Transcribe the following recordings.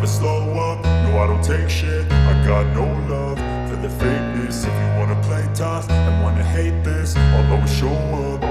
slow up, no I don't take shit. I got no love for the fakeness. If you wanna play tough and wanna hate this, I'll always show up.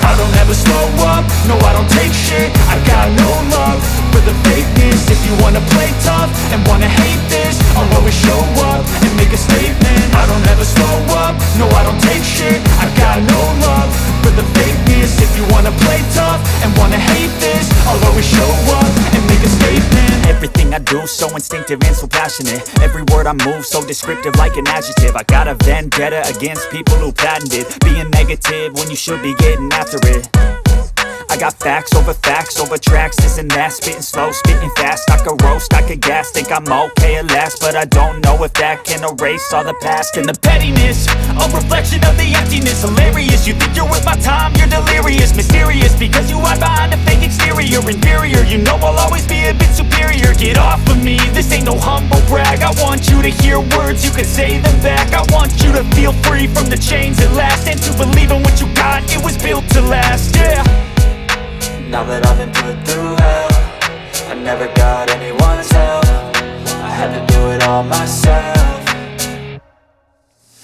I don't ever slow up, no I don't take shit. I got no love for the fakeness. If you wanna play tough and wanna hate this, I'll always show up and make a statement. I don't ever slow up, no I don't take shit. I got no love for the fakeness. If you wanna play tough and wanna hate this, I'll always show up and make a statement. Everything I do so instinctive and so passionate. Every word I move so descriptive like an adjective. I got a vendetta against people who patented being negative when you should be getting after it. I got facts over tracks, this and that. Spitting slow, spitting fast. I could roast, I could gas. Think I'm okay at last, but I don't know if that can erase all the past. And the pettiness, a reflection of the emptiness. Hilarious, you think you're worth my time, you're delirious. Mysterious, because you hide behind a fake exterior. Inferior, you know I'll always be a bit superior. Get off of me, this ain't no humble brag. I want you to hear words, you can say them back. I want you to feel free from the chains at last, and to believe in what you got, it was built to last, yeah. Now that I've been put through hell, I never got anyone's help. I had to do it all myself.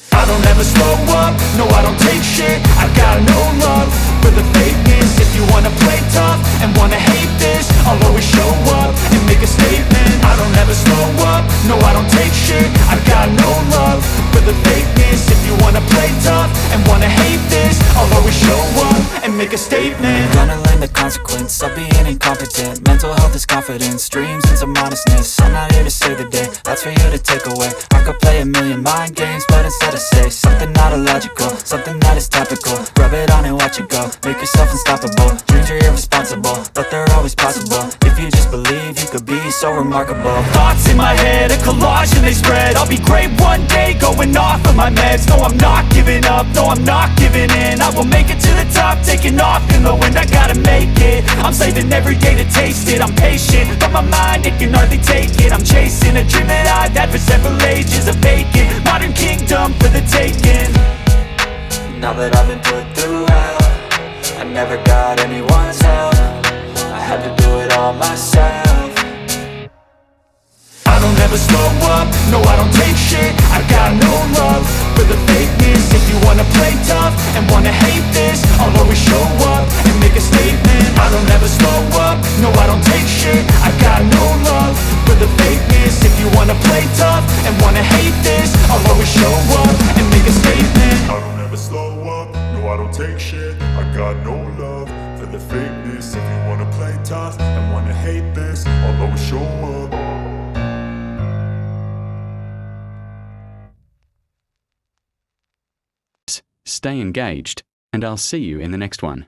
I don't ever slow up, no I don't take shit. I got no love for the fakeness. If you wanna play tough and wanna hate this, I'll always show up and make a statement. I don't ever slow up, no I don't take shit. I got no love for the fakeness. If you wanna play tough and wanna hate this, I'll always show up and make a statement. Gonna learn the consequence of being incompetent. Mental health is confidence, dreams and some honestness. I'm not here to save the day, that's for you to take away. I could play a million mind games, but instead I say something not illogical, something that is topical. Rub it on and watch it go, make yourself unstoppable. Dreams are irresponsible, but they're always possible. If you just believe, you could be so remarkable. Thoughts in my head, a collage and they spread. I'll be great one day, going off of my meds. No, I'm not giving up, no, I'm not giving in. I will make it to the top, taking off in the wind. I gotta make it, I'm saving every day to taste it. I'm patient, but my mind, it can hardly take it. I'm chasing a dream that I've had for several ages. A vacant, modern kingdom for the taking. Now that I've been put through hell, I never got anyone's help. I had to do it all myself. I don't ever slow up, no I don't take shit. I got no love for the fakeness. If you wanna play tough and wanna hate this, I'll always show up and make a statement. I don't ever slow up, no I don't take shit. I got no love for the fakeness. If you wanna play tough and wanna hate this, I'll always show up and make a statement. I don't ever slow up, no I don't take shit. I got no love for the fakeness. If you wanna play tough and wanna hate this, I'll always show up. Stay engaged, and I'll see you in the next one.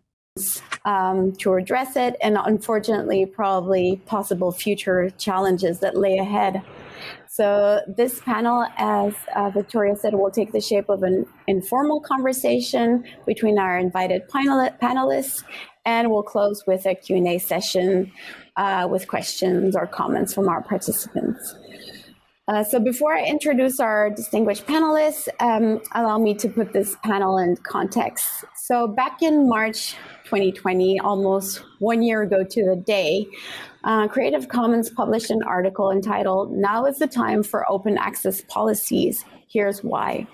To address it, and unfortunately, probably possible future challenges that lay ahead. So this panel, as Victoria said, will take the shape of an informal conversation between our invited panelists, and we'll close with a Q&A session with questions or comments from our participants. So before I introduce our distinguished panelists, allow me to put this panel in context. So back in March 2020, almost 1 year ago to the day, Creative Commons published an article entitled, "Now is the time for open access policies, here's why."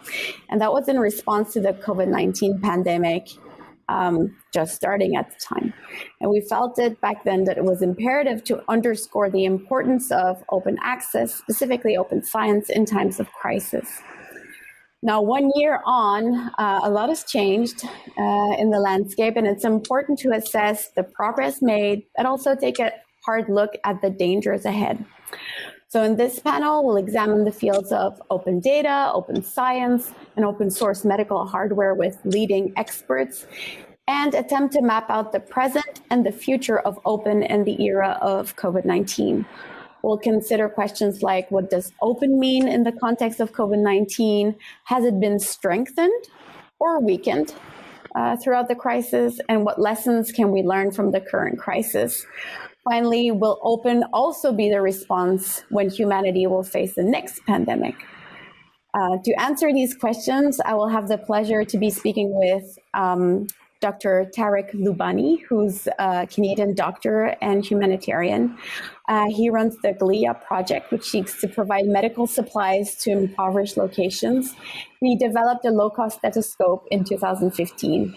And that was in response to the COVID-19 pandemic just starting at the time. And we felt it back then that it was imperative to underscore the importance of open access, specifically open science, in times of crisis. Now, 1 year on, a lot has changed in the landscape, and it's important to assess the progress made and also take a hard look at the dangers ahead. So in this panel, we'll examine the fields of open data, open science, and open source medical hardware with leading experts, and attempt to map out the present and the future of open in the era of COVID-19. We'll consider questions like, what does open mean in the context of COVID-19? Has it been strengthened or weakened throughout the crisis? And what lessons can we learn from the current crisis? Finally, will open also be the response when humanity will face the next pandemic? To answer these questions, I will have the pleasure to be speaking with Dr. Tarek Lubani, who's a Canadian doctor and humanitarian. He runs the GLIA project, which seeks to provide medical supplies to impoverished locations. He developed a low-cost stethoscope in 2015.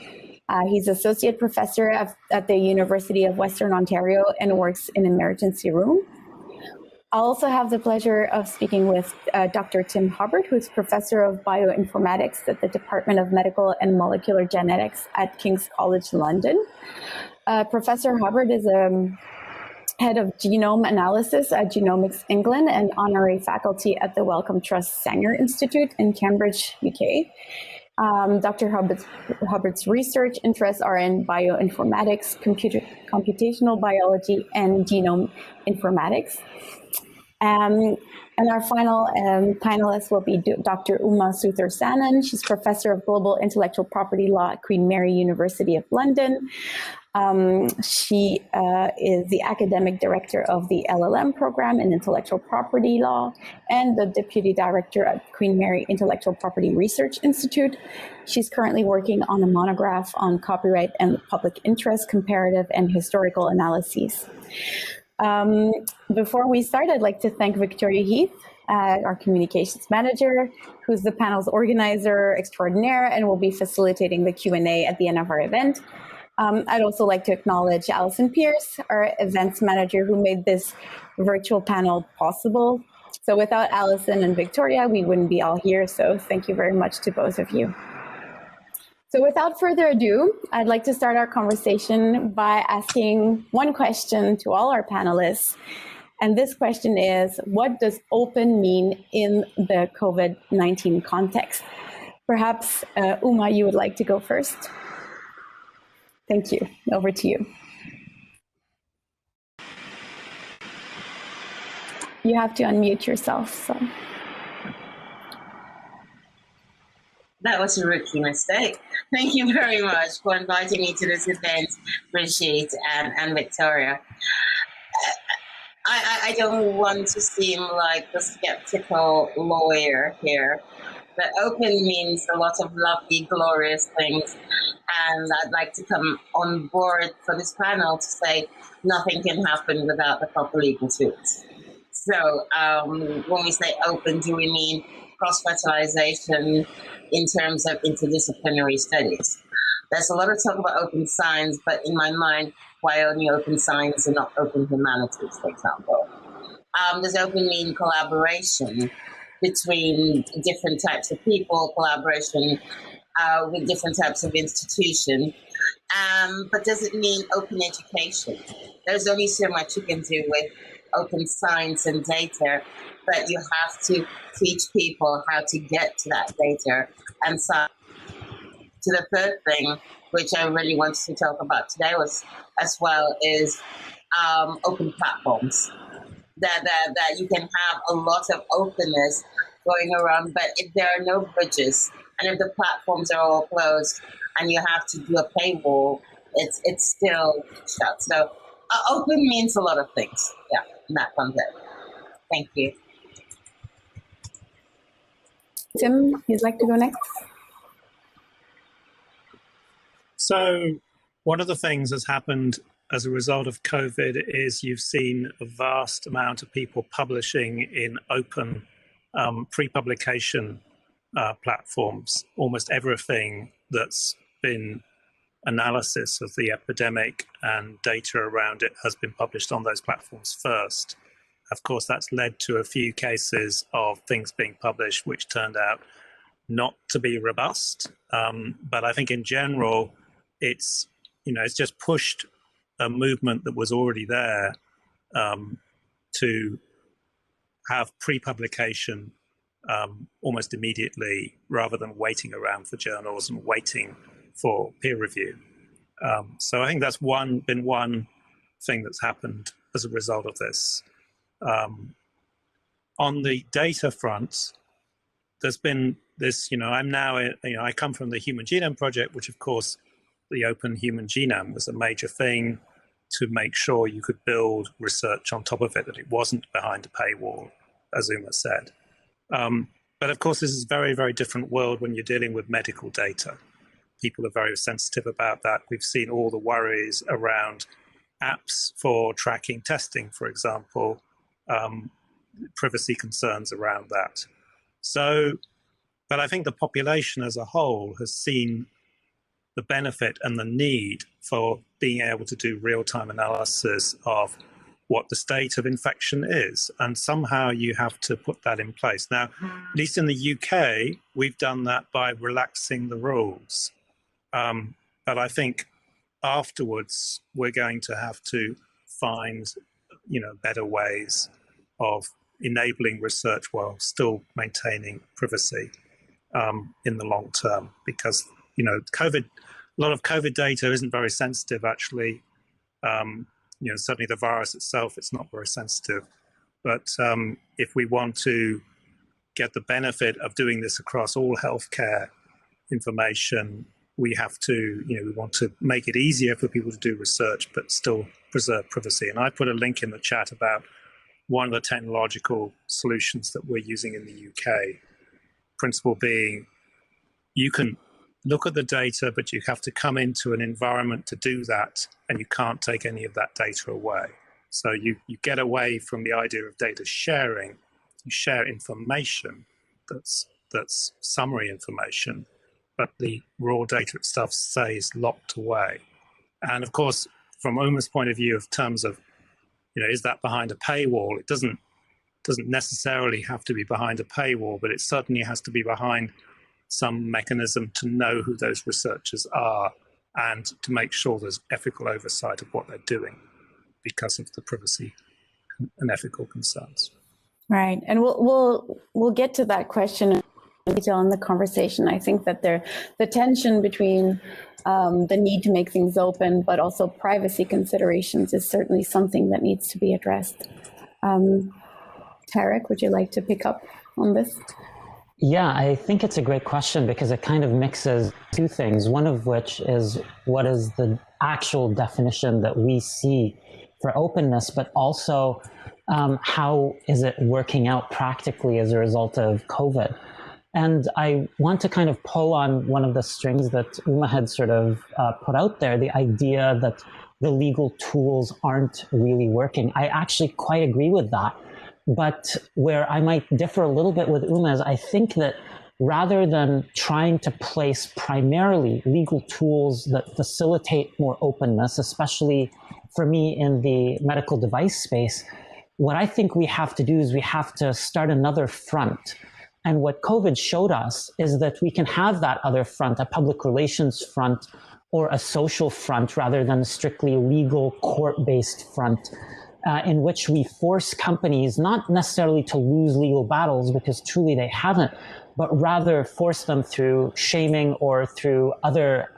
He's associate professor at the University of Western Ontario and works in emergency room. I'll also have the pleasure of speaking with Dr. Tim Hubbard, who is professor of bioinformatics at the Department of Medical and Molecular Genetics at King's College London. Professor Hubbard is head of genome analysis at Genomics England and honorary faculty at the Wellcome Trust Sanger Institute in Cambridge, UK. Dr. Hubbard's research interests are in bioinformatics, computational biology, and genome informatics. And our final panelist will be Dr. Uma Suthar-Sanan. She's professor of global intellectual property law at Queen Mary University of London. She is the academic director of the LLM program in intellectual property law and the deputy director at Queen Mary Intellectual Property Research Institute. She's currently working on a monograph on copyright and public interest, comparative and historical analyses. Before we start, I'd like to thank Victoria Heath, our communications manager, who's the panel's organizer extraordinaire and will be facilitating the Q&A at the end of our event. I'd also like to acknowledge Allison Pierce, our events manager, who made this virtual panel possible. So without Allison and Victoria, we wouldn't be all here. So thank you very much to both of you. So without further ado, I'd like to start our conversation by asking one question to all our panelists. And this question is, what does open mean in the COVID-19 context? Perhaps, Uma, you would like to go first. Thank you. Over to you. You have to unmute yourself. So. That was a rookie mistake. Thank you very much for inviting me to this event, Brigitte and Victoria. I don't want to seem like the skeptical lawyer here, but open means a lot of lovely, glorious things. And I'd like to come on board for this panel to say nothing can happen without the proper legal tools. So when we say open, do we mean cross-fertilization in terms of interdisciplinary studies? There's a lot of talk about open science, but in my mind, why only open science and not open humanities, for example? Does open mean collaboration between different types of people, collaboration with different types of institutions? But does it mean open education? There's only so much you can do with open science and data, but you have to teach people how to get to that data. And so to the third thing, which I really wanted to talk about today as well, is open platforms. That you can have a lot of openness going around, but if there are no bridges, and if the platforms are all closed, and you have to do a paywall, it's still shut. So open means a lot of things, yeah, in that context. Thank you. Tim, you'd like to go next? So one of the things that's happened as a result of COVID is you've seen a vast amount of people publishing in open pre-publication platforms. Almost everything that's been analysis of the epidemic and data around it has been published on those platforms first. Of course, that's led to a few cases of things being published which turned out not to be robust. But I think in general, it's just pushed a movement that was already there to have pre-publication almost immediately, rather than waiting around for journals and waiting for peer review. So I think that's been one thing that's happened as a result of this. On the data front, there's been this, I come from the Human Genome Project, which of course, the open human genome was a major thing to make sure you could build research on top of it, that it wasn't behind a paywall, as Uma said. But of course, this is a very, very different world when you're dealing with medical data. people are very sensitive about that. We've seen all the worries around apps for tracking testing, for example, privacy concerns around that. So, but I think the population as a whole has seen the benefit and the need for being able to do real-time analysis of what the state of infection is. And somehow you have to put that in place. Now, at least in the UK, we've done that by relaxing the rules. But I think afterwards, we're going to have to find, better ways of enabling research while still maintaining privacy in the long term, because a lot of COVID data isn't very sensitive, actually. Certainly the virus itself, it's not very sensitive. But if we want to get the benefit of doing this across all healthcare information, we have to, we want to make it easier for people to do research, but still preserve privacy. And I put a link in the chat about one of the technological solutions that we're using in the UK. Principle being, you can look at the data, but you have to come into an environment to do that, and you can't take any of that data away. So you get away from the idea of data sharing. You share information that's summary information, but the raw data itself stays locked away. And of course, from Uma's point of view, of terms of, is that behind a paywall? It doesn't necessarily have to be behind a paywall, but it certainly has to be behind some mechanism to know who those researchers are and to make sure there's ethical oversight of what they're doing because of the privacy and ethical concerns. Right, and we'll get to that question in detail in the conversation. I think that the tension between the need to make things open, but also privacy considerations, is certainly something that needs to be addressed. Tarek, would you like to pick up on this? Yeah, I think it's a great question because it kind of mixes two things, one of which is what is the actual definition that we see for openness, but also how is it working out practically as a result of COVID. And I want to kind of pull on one of the strings that Uma had sort of put out there, the idea that the legal tools aren't really working. I actually quite agree with that. But where I might differ a little bit with Uma is I think that rather than trying to place primarily legal tools that facilitate more openness, especially for me in the medical device space, what I think we have to do is we have to start another front. And what COVID showed us is that we can have that other front, a public relations front or a social front rather than a strictly legal court-based front. In which we force companies not necessarily to lose legal battles, because truly they haven't, but rather force them through shaming or through other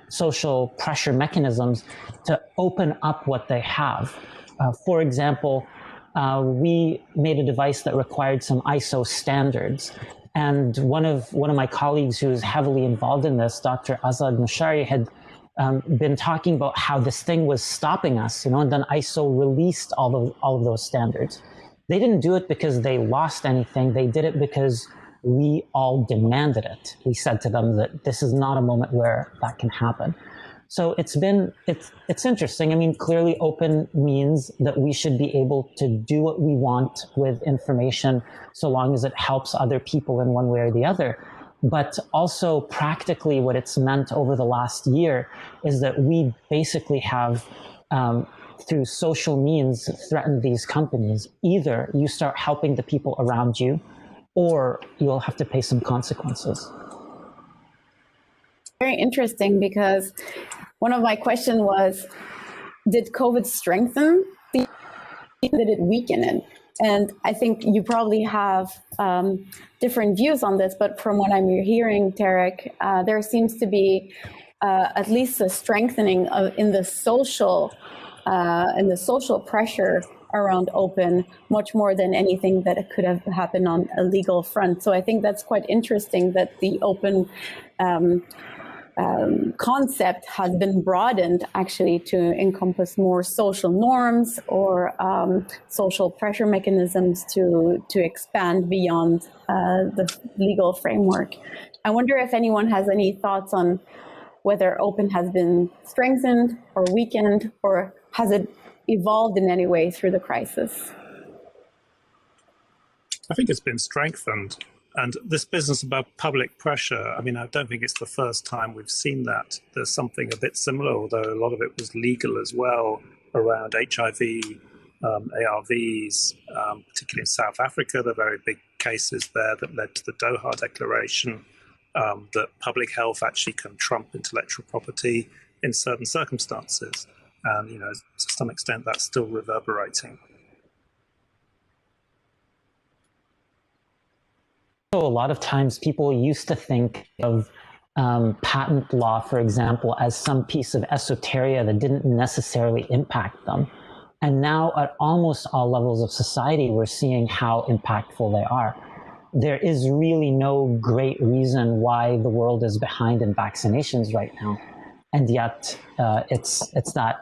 social pressure mechanisms to open up what they have. For example, we made a device that required some ISO standards. And one of my colleagues who's heavily involved in this, Dr. Azad Mushari, had been talking about how this thing was stopping us, and then ISO released all of those standards. They didn't do it because they lost anything. They did it because we all demanded it. We said to them that this is not a moment where that can happen. So it's interesting. I mean, clearly open means that we should be able to do what we want with information so long as it helps other people in one way or the other. But also practically what it's meant over the last year is that we basically have, through social means, threatened these companies. Either you start helping the people around you, or you'll have to pay some consequences. Very interesting, because one of my questions was, did COVID strengthen the, did it weaken it? And I think you probably have different views on this, but from what I'm hearing, Tarek, there seems to be at least a strengthening in the social pressure around open, much more than anything that could have happened on a legal front. So I think that's quite interesting that the open concept has been broadened actually to encompass more social norms or social pressure mechanisms to expand beyond the legal framework. I wonder if anyone has any thoughts on whether open has been strengthened or weakened, or has it evolved in any way through the crisis? I think it's been strengthened. And this business about public pressure, I mean, I don't think it's the first time we've seen that. There's something a bit similar, although a lot of it was legal as well, around HIV, ARVs, particularly in South Africa. There are very big cases there that led to the Doha Declaration, that public health actually can trump intellectual property in certain circumstances. And, you know, to some extent, that's still reverberating. A lot of times people used to think of patent law, for example, as some piece of esoteria that didn't necessarily impact them. And now at almost all levels of society, we're seeing how impactful they are. There is really no great reason why the world is behind in vaccinations right now. And yet it's that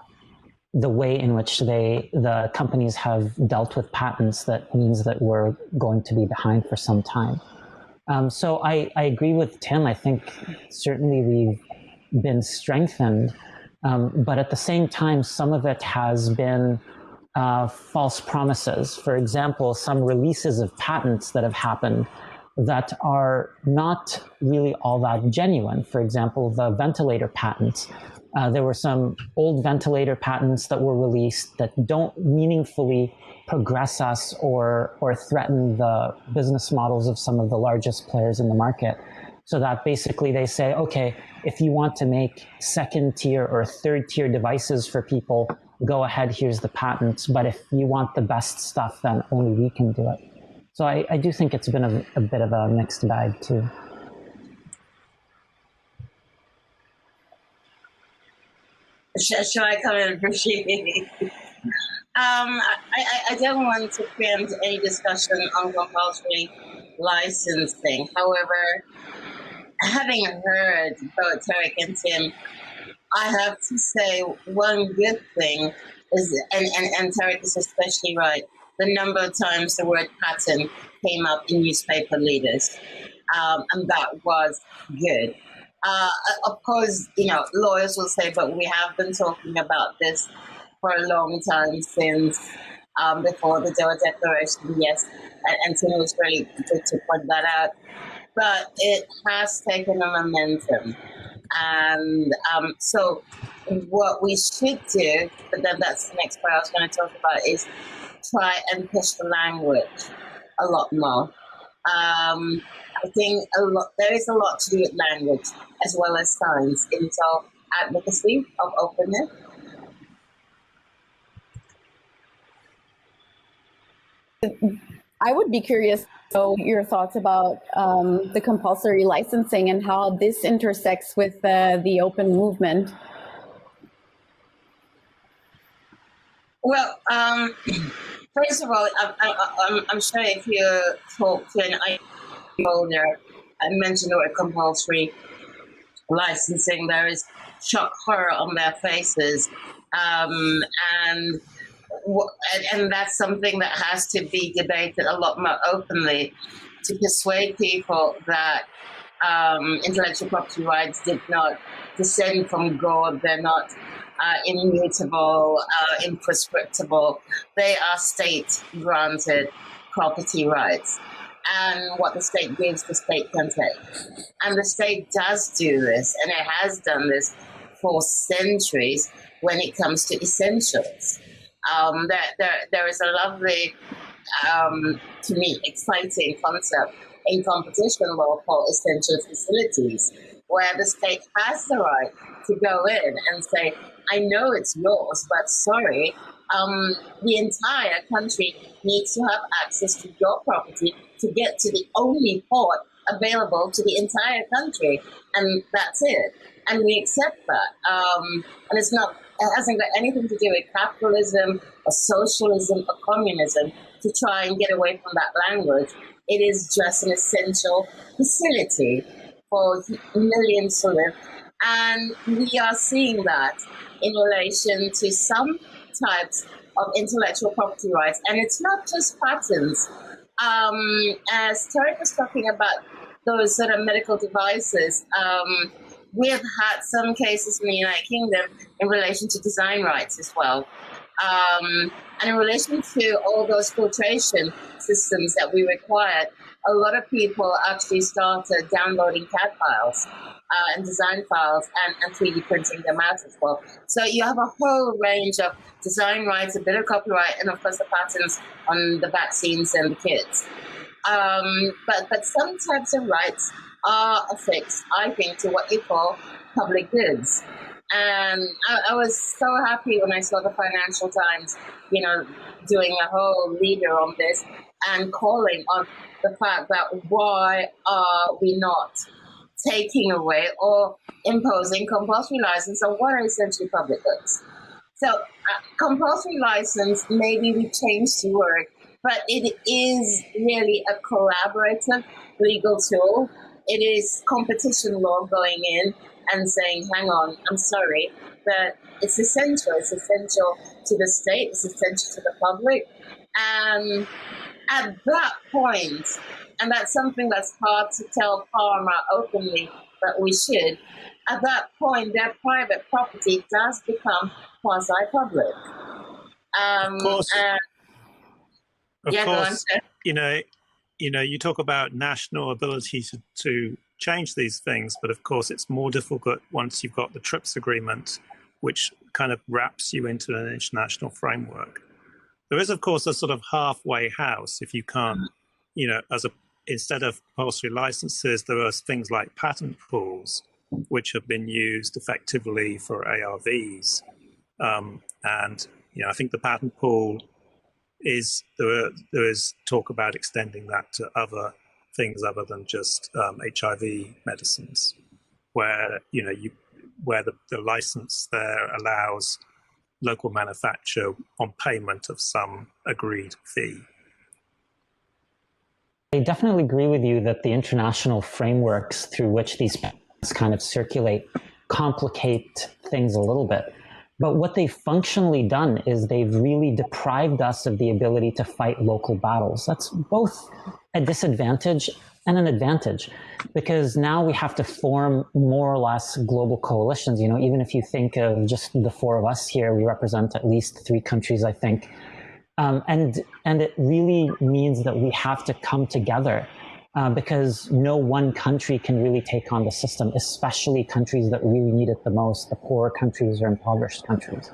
the way in which the companies have dealt with patents that means that we're going to be behind for some time. So I agree with Tim. I think certainly we've been strengthened, but at the same time, some of it has been false promises. For example, some releases of patents that have happened that are not really all that genuine. For example, the ventilator patents. There were some old ventilator patents that were released that don't meaningfully progress us or threaten the business models of some of the largest players in the market. So that basically they say, okay, if you want to make second tier or third tier devices for people, go ahead, here's the patents. But if you want the best stuff, then only we can do it. So I do think it's been a bit of a mixed bag too. Shall I come in for sharing? I don't want to preempt any discussion on compulsory licensing. However, having heard both Tarek and Tim, I have to say one good thing is, and Tarek is especially right, the number of times the word patent came up in newspaper leaders, and that was good. Of course, you know, lawyers will say, but we have been talking about this for a long time since before the Doha Declaration, yes, and Tim was really good to point that out. But it has taken a momentum. And so what we should do, but then that's the next part I was going to talk about, is try and push the language a lot more. I think there is a lot to do with language as well as science in so advocacy of openness. I would be curious to know your thoughts about the compulsory licensing and how this intersects with the open movement. Well, first of all, I'm sure if you talk to an IT holder and mention the word compulsory licensing, there is shock horror on their faces, and that's something that has to be debated a lot more openly to persuade people that intellectual property rights did not descend from God. They're not immutable, imprescriptible. They are state-granted property rights. And what the state gives, the state can take. And the state does do this, and it has done this for centuries when it comes to essentials. There is a lovely, to me, exciting concept in competition law called essential facilities, where the state has the right to go in and say, I know it's yours, but sorry, the entire country needs to have access to your property to get to the only port available to the entire country, and that's it. And we accept that. And it hasn't got anything to do with capitalism or socialism or communism to try and get away from that language. It is just an essential facility for millions to live. And we are seeing that in relation to some types of intellectual property rights. And it's not just patents. As Tarek was talking about those sort of medical devices, we have had some cases in the United Kingdom in relation to design rights as well. And in relation to all those filtration systems that we required, a lot of people actually started downloading CAD files and design files and 3D printing them out as well. So you have a whole range of design rights, a bit of copyright, and of course the patents on the vaccines and the kits. But some types of rights are affixed, I think, to what you call public goods. And I was so happy when I saw the Financial Times, doing a whole leader on this and calling on the fact that why are we not taking away or imposing compulsory license on what are essentially public goods. So compulsory license, maybe we changed the word, but it is really a collaborative legal tool. It is competition law going in and saying, hang on, I'm sorry, but it's essential. It's essential to the state. It's essential to the public. And at that point, and that's something that's hard to tell Parma openly, but we should, at that point, their private property does become quasi-public. Of course, you talk about national ability to change these things, but of course it's more difficult once you've got the TRIPS agreement, which kind of wraps you into an international framework. There is, of course, a sort of halfway house if you can't, instead of compulsory licenses, there are things like patent pools, which have been used effectively for ARVs. I think the patent pool there is talk about extending that to other things other than just HIV medicines, where the license there allows local manufacture on payment of some agreed fee. I definitely agree with you that the international frameworks through which these patents kind of circulate complicate things a little bit. But what they've functionally done is they've really deprived us of the ability to fight local battles. That's both a disadvantage and an advantage, because now we have to form more or less global coalitions. Even if you think of just the four of us here, we represent at least 3 countries, I think. And it really means that we have to come together because no one country can really take on the system, especially countries that really need it the most, the poorer countries or impoverished countries.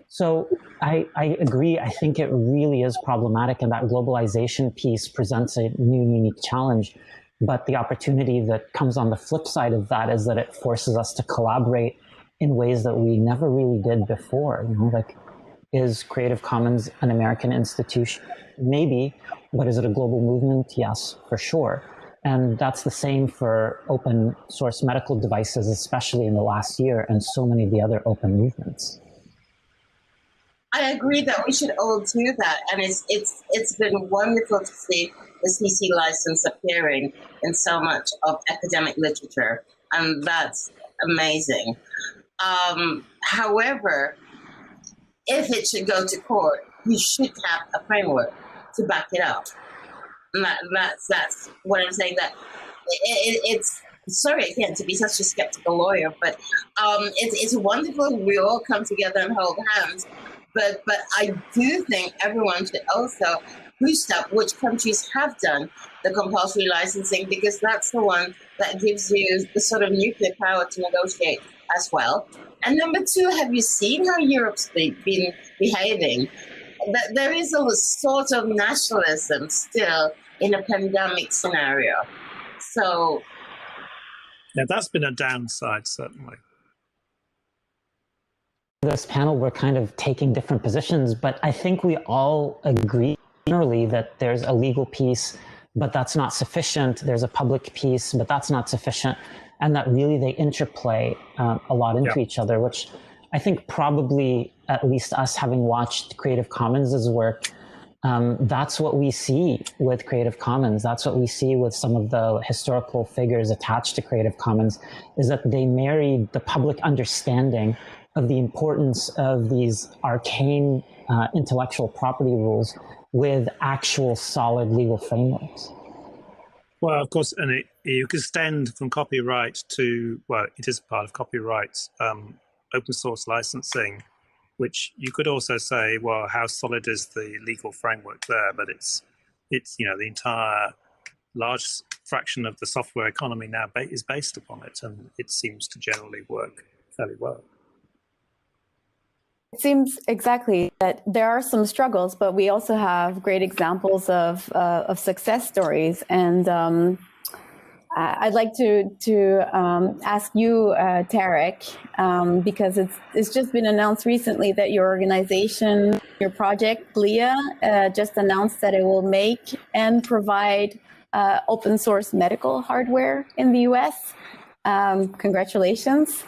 So I agree. I think it really is problematic, and that globalization piece presents a new, unique challenge. But the opportunity that comes on the flip side of that is that it forces us to collaborate in ways that we never really did before. Is Creative Commons an American institution? Maybe, but is it a global movement? Yes, for sure. And that's the same for open source medical devices, especially in the last year, and so many of the other open movements. I agree that we should all do that, and it's been wonderful to see the CC license appearing in so much of academic literature, and that's amazing. However, if it should go to court, you should have a framework to back it up. And that's what I'm saying. That it's sorry again to be such a skeptical lawyer, but it's wonderful we all come together and hold hands. But I do think everyone should also boost up which countries have done the compulsory licensing, because that's the one that gives you the sort of nuclear power to negotiate as well. And number 2, have you seen how Europe's been behaving? There is a sort of nationalism still in a pandemic scenario. So, yeah, that's been a downside, certainly. This panel, we're kind of taking different positions, but I think we all agree generally that there's a legal piece, but that's not sufficient. There's a public piece, but that's not sufficient. And that really they interplay a lot into each other, which I think probably, at least us having watched Creative Commons' work, that's what we see with Creative Commons. That's what we see with some of the historical figures attached to Creative Commons, is that they married the public understanding of the importance of these arcane intellectual property rules with actual solid legal frameworks. Well, of course, and you can extend from copyright to, well, it is part of copyright, open source licensing, which you could also say, well, how solid is the legal framework there? But it's the entire large fraction of the software economy now is based upon it, and it seems to generally work fairly well. It seems exactly that there are some struggles, but we also have great examples of success stories. And I'd like to ask you, Tarek, because it's just been announced recently that your organization, your project, GLIA, just announced that it will make and provide open source medical hardware in the US. Congratulations.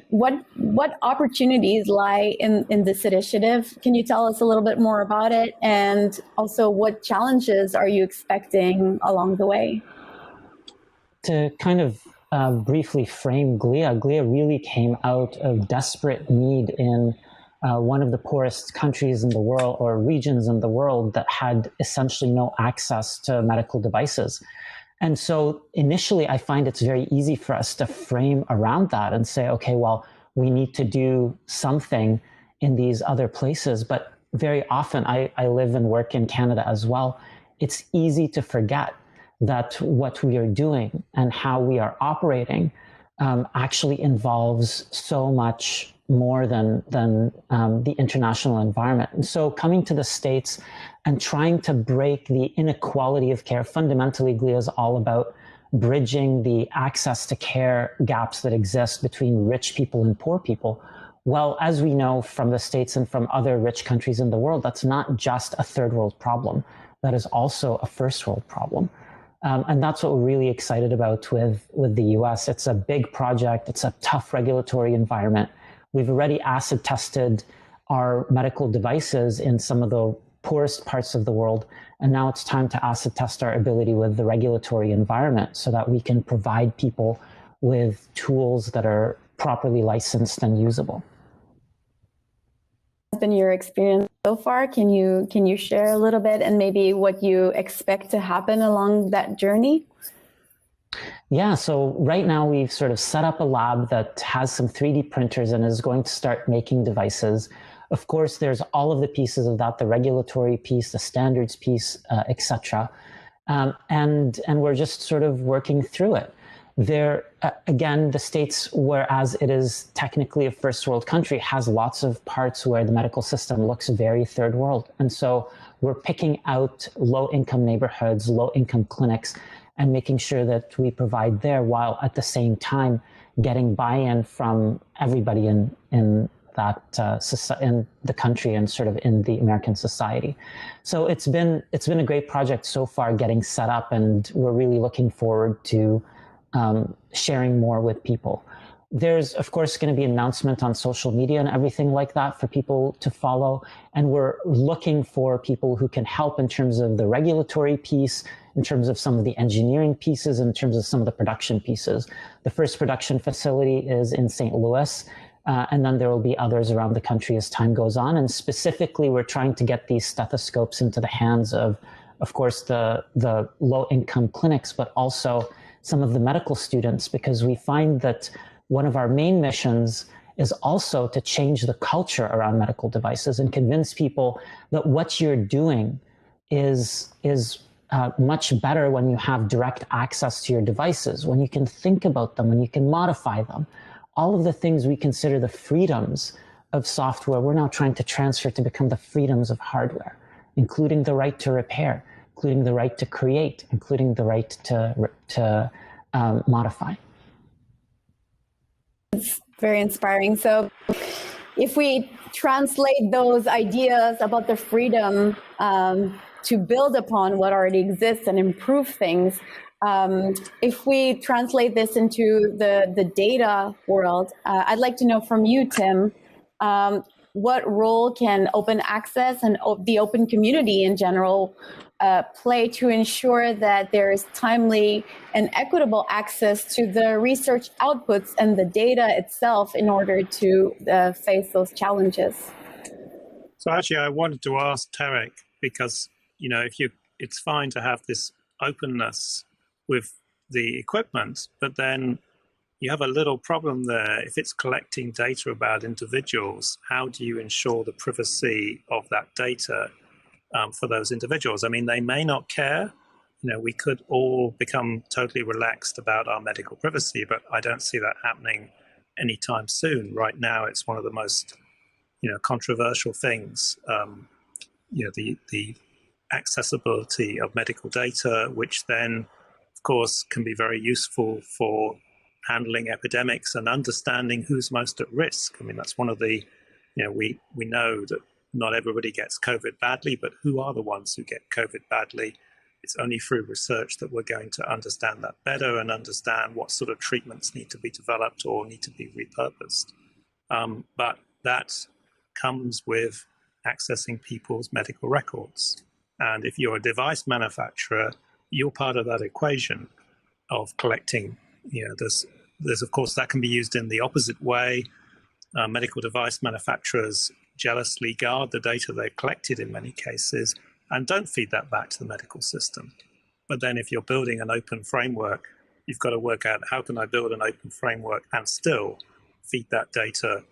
What opportunities lie in this initiative? Can you tell us a little bit more about it? And also, what challenges are you expecting along the way? To kind of briefly frame GLIA really came out of desperate need in one of the poorest countries in the world, or regions in the world, that had essentially no access to medical devices. And so initially, I find it's very easy for us to frame around that and say, okay, well, we need to do something in these other places. But very often, I live and work in Canada as well. It's easy to forget that what we are doing and how we are operating actually involves so much more than the international environment. And so coming to the States and trying to break the inequality of care, fundamentally, GLIA is all about bridging the access to care gaps that exist between rich people and poor people. Well, as we know from the States and from other rich countries in the world, that's not just a third world problem. That is also a first world problem. And that's what we're really excited about with the US. It's a big project. It's a tough regulatory environment. We've already acid tested our medical devices in some of the poorest parts of the world. And now it's time to acid test our ability with the regulatory environment so that we can provide people with tools that are properly licensed and usable. What's been your experience so far? Can you share a little bit and maybe what you expect to happen along that journey? Yeah, so right now we've sort of set up a lab that has some 3D printers and is going to start making devices. Of course, there's all of the pieces of that, the regulatory piece, the standards piece, etc. And we're just sort of working through it. There, again, the States, whereas it is technically a first world country, has lots of parts where the medical system looks very third world. And so we're picking out low-income neighborhoods, low-income clinics, and making sure that we provide there, while at the same time getting buy-in from everybody in that in the country and sort of in the American society. So it's been a great project so far, getting set up, and we're really looking forward to sharing more with people. There's, of course, going to be an announcement on social media and everything like that for people to follow. And we're looking for people who can help in terms of the regulatory piece, in terms of some of the engineering pieces, in terms of some of the production pieces. The first production facility is in St. Louis, and then there will be others around the country as time goes on. And specifically, we're trying to get these stethoscopes into the hands of course, the low-income clinics, but also some of the medical students, because we find that one of our main missions is also to change the culture around medical devices and convince people that what you're doing is much better when you have direct access to your devices, when you can think about them, when you can modify them. All of the things we consider the freedoms of software, we're now trying to transfer to become the freedoms of hardware, including the right to repair, including the right to create, including the right to modify. It's very inspiring. So if we translate those ideas about the freedom to build upon what already exists and improve things, if we translate this into the data world, I'd like to know from you, Tim, what role can open access and the open community in general play to ensure that there is timely and equitable access to the research outputs and the data itself in order to face those challenges? So actually, I wanted to ask Tarek, because it's fine to have this openness with the equipment, but then you have a little problem there. If it's collecting data about individuals, how do you ensure the privacy of that data for those individuals? I mean, they may not care. We could all become totally relaxed about our medical privacy, but I don't see that happening anytime soon. Right now, it's one of the most, controversial things. The accessibility of medical data, which then, of course, can be very useful for handling epidemics and understanding who's most at risk. I mean, that's one of the, we know that not everybody gets COVID badly, but who are the ones who get COVID badly? It's only through research that we're going to understand that better and understand what sort of treatments need to be developed or need to be repurposed. But that comes with accessing people's medical records. And if you're a device manufacturer, you're part of that equation of collecting. There's of course, that can be used in the opposite way. Medical device manufacturers jealously guard the data they've collected in many cases and don't feed that back to the medical system. But then if you're building an open framework, you've got to work out, how can I build an open framework and still feed that data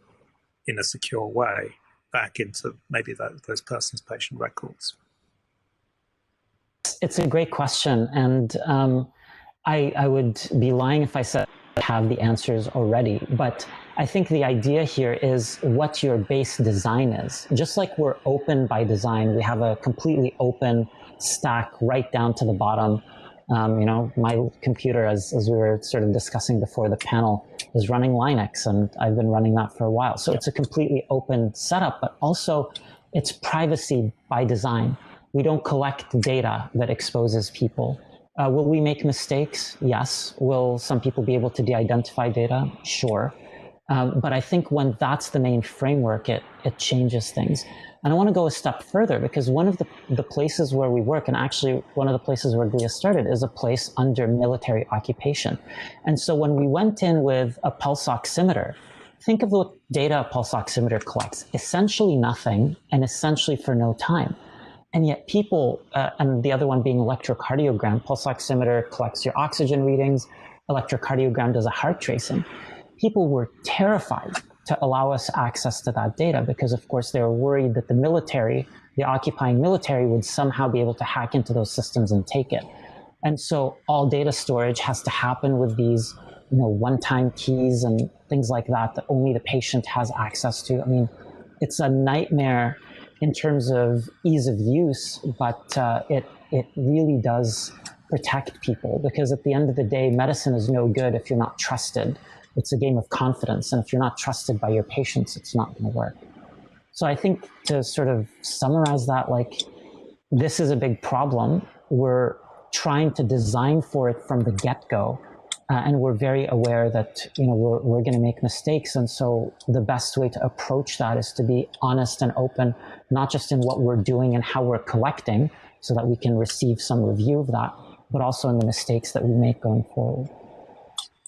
in a secure way back into maybe those persons' patient records? It's a great question. And I would be lying if I said I have the answers already. But I think the idea here is what your base design is. Just like we're open by design, we have a completely open stack right down to the bottom. My computer, as we were sort of discussing before the panel, is running Linux, and I've been running that for a while. So it's a completely open setup, but also it's privacy by design. We don't collect data that exposes people. Will we make mistakes? Yes. Will some people be able to de-identify data? Sure. But I think when that's the main framework, it changes things. And I want to go a step further, because one of the places where we work, and actually one of the places where GLIA started, is a place under military occupation. And so when we went in with a pulse oximeter, think of what data a pulse oximeter collects. Essentially nothing, and essentially for no time. And yet people, and the other one being electrocardiogram, pulse oximeter collects your oxygen readings, electrocardiogram does a heart tracing. People were terrified to allow us access to that data because, of course, they were worried that the military, the occupying military, would somehow be able to hack into those systems and take it. And so all data storage has to happen with these, one-time keys and things like that only the patient has access to. I mean, it's a nightmare in terms of ease of use, but it really does protect people, because at the end of the day, medicine is no good if you're not trusted. It's a game of confidence, and if you're not trusted by your patients, it's not going to work. So I think, to sort of summarize that, this is a big problem. We're trying to design for it from the get-go, and we're very aware that we're going to make mistakes. And so the best way to approach that is to be honest and open, not just in what we're doing and how we're collecting, so that we can receive some review of that, but also in the mistakes that we make going forward.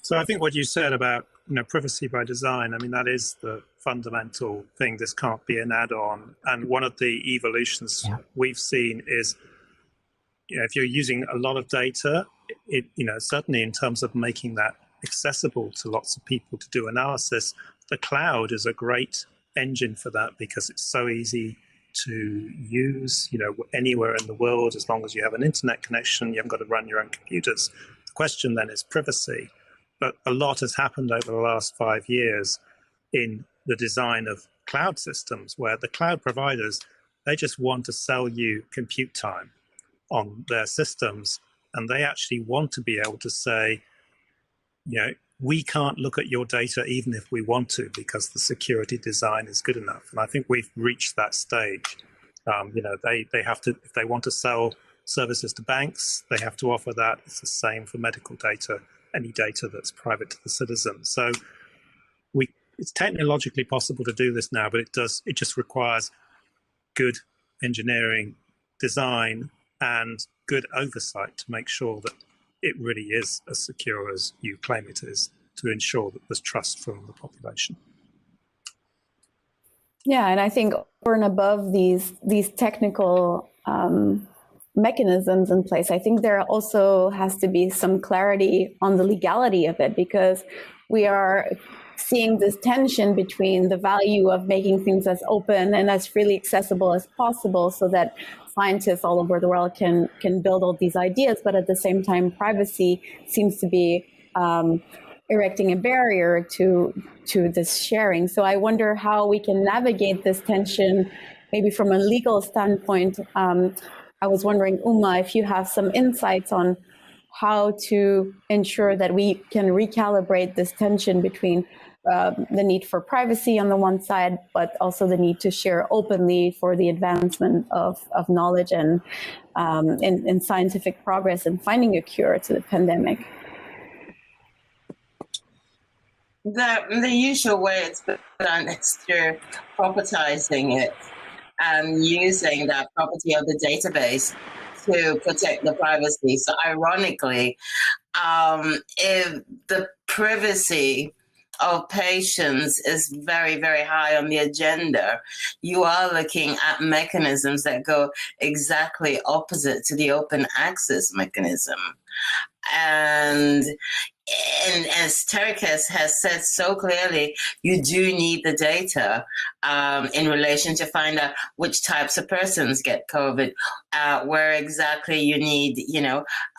So I think what you said about privacy by design, I mean, that is the fundamental thing. This can't be an add-on. And one of the evolutions we've seen is, if you're using a lot of data, certainly in terms of making that accessible to lots of people to do analysis, the cloud is a great engine for that, because it's so easy to use, anywhere in the world. As long as you have an internet connection, you haven't got to run your own computers. The question then is privacy. But a lot has happened over the last 5 years in the design of cloud systems, where the cloud providers, they just want to sell you compute time on their systems. And they actually want to be able to say, we can't look at your data even if we want to, because the security design is good enough. And I think we've reached that stage. They have to, if they want to sell services to banks, they have to offer that. It's the same for medical data, any data that's private to the citizen. So it's technologically possible to do this now, but it just requires good engineering, design, and good oversight to make sure that it really is as secure as you claim it is, to ensure that there's trust from the population. Yeah, and I think over and above these technical mechanisms in place, I think there also has to be some clarity on the legality of it, because we are seeing this tension between the value of making things as open and as freely accessible as possible so that scientists all over the world can build all these ideas, but at the same time, privacy seems to be erecting a barrier to this sharing. So I wonder how we can navigate this tension, maybe from a legal standpoint. I was wondering, Uma, if you have some insights on how to ensure that we can recalibrate this tension between the need for privacy on the one side, but also the need to share openly for the advancement of knowledge and in scientific progress and finding a cure to the pandemic. The usual way it's been done is through propertizing it and using that property of the database to protect the privacy. So ironically, if the privacy of patients is very, very high on the agenda, you are looking at mechanisms that go exactly opposite to the open access mechanism. And as Terikes has said so clearly, you do need the data in relation to find out which types of persons get COVID, where exactly you need,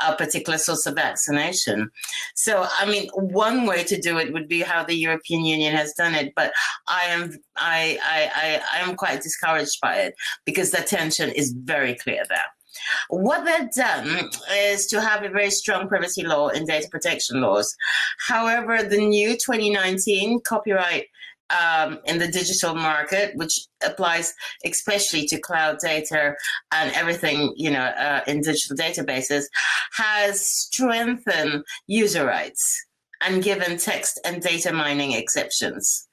a particular source of vaccination. So, I mean, one way to do it would be how the European Union has done it, but I am quite discouraged by it because the tension is very clear there. What they've done is to have a very strong privacy law and data protection laws. However, the new 2019 copyright in the digital market, which applies especially to cloud data and everything, in digital databases, has strengthened user rights and given text and data mining exceptions.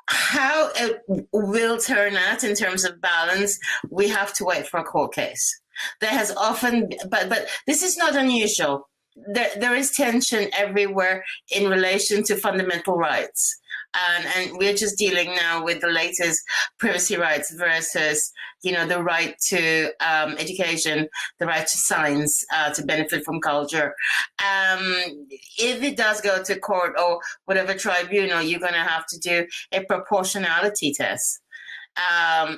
How it will turn out in terms of balance, we have to wait for a court case. There has often, but this is not unusual. There is tension everywhere in relation to fundamental rights. And we're just dealing now with the latest privacy rights versus, the right to education, the right to science, to benefit from culture. If it does go to court or whatever tribunal, you're going to have to do a proportionality test.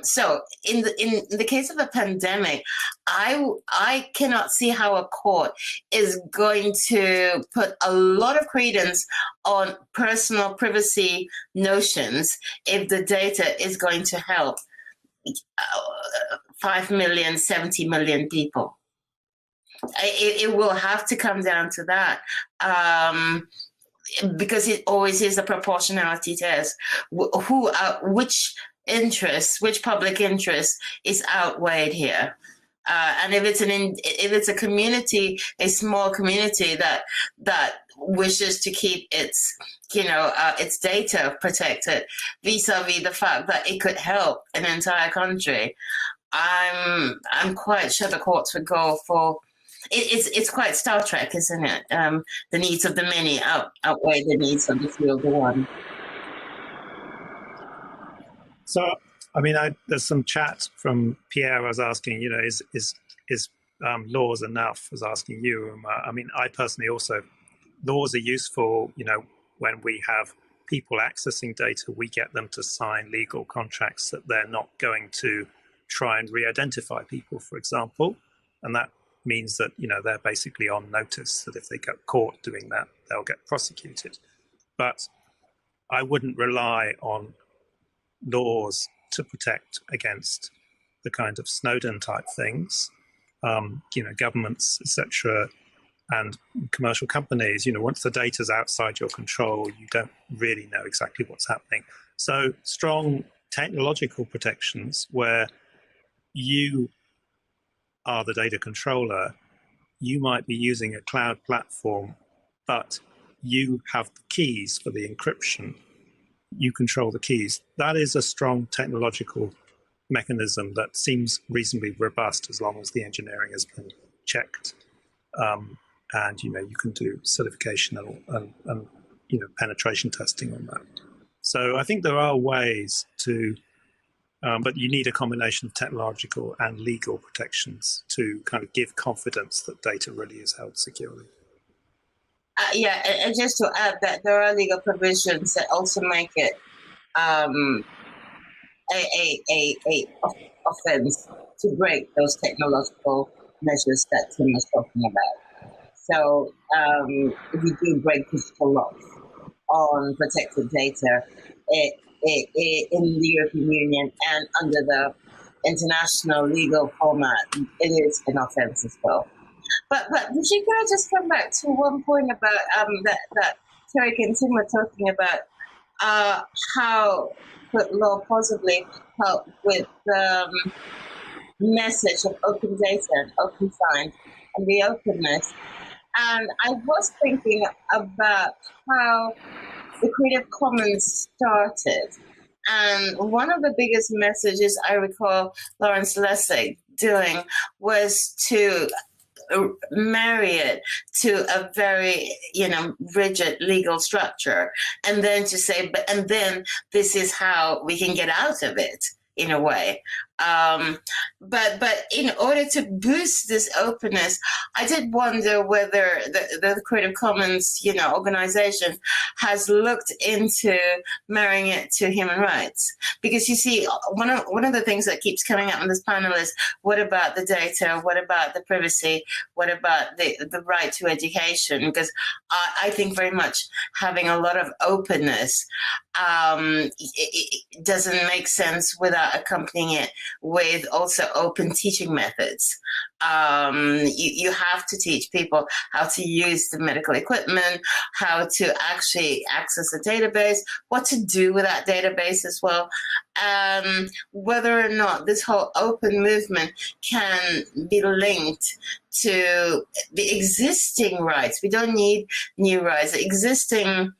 So in the case of a pandemic, I cannot see how a court is going to put a lot of credence on personal privacy notions if the data is going to help 5 million, 70 million people. It will have to come down to that. Because it always is a proportionality test. Which public interest is outweighed here? And if it's a community, a small community that wishes to keep its data protected, vis-a-vis the fact that it could help an entire country, I'm quite sure the courts would go for. It's quite Star Trek, isn't it? The needs of the many outweigh the needs of the few of the one. So, I mean, there's some chat from Pierre. I was asking, is laws enough? I was asking you. I mean, I personally also, laws are useful. When we have people accessing data, we get them to sign legal contracts that they're not going to try and re-identify people, for example, and that means that they're basically on notice that if they get caught doing that, they'll get prosecuted. But I wouldn't rely on laws to protect against the kind of Snowden type things. Governments, etc., and commercial companies. Once the data's outside your control, you don't really know exactly what's happening. So strong technological protections where you are the data controller, you might be using a cloud platform, but you have the keys for the encryption. You control the keys. That is a strong technological mechanism that seems reasonably robust as long as the engineering has been checked. And you can do certification and penetration testing on that. So I think there are ways to But you need a combination of technological and legal protections to kind of give confidence that data really is held securely. Yeah, and just to add that there are legal provisions that also make it a offense to break those technological measures that Tim was talking about. So if you do break digital laws on protected data, in the European Union and under the international legal format, it is an offense as well. But could I just come back to one point about that Tarek and Tim were talking about how could law possibly help with the message of open data and open science and the openness. And I was thinking about how the Creative Commons started. And one of the biggest messages I recall Lawrence Lessig doing was to marry it to a very, rigid legal structure, and then to say, and then this is how we can get out of it in a way. But in order to boost this openness, I did wonder whether the Creative Commons, organization has looked into marrying it to human rights. Because you see, one of the things that keeps coming up in this panel is, what about the data? What about the privacy? What about the right to education? Because I think very much having a lot of openness it doesn't make sense without accompanying it with also open teaching methods. You have to teach people how to use the medical equipment, how to actually access the database, what to do with that database as well. Whether or not this whole open movement can be linked to the existing rights. We don't need new rights. The existing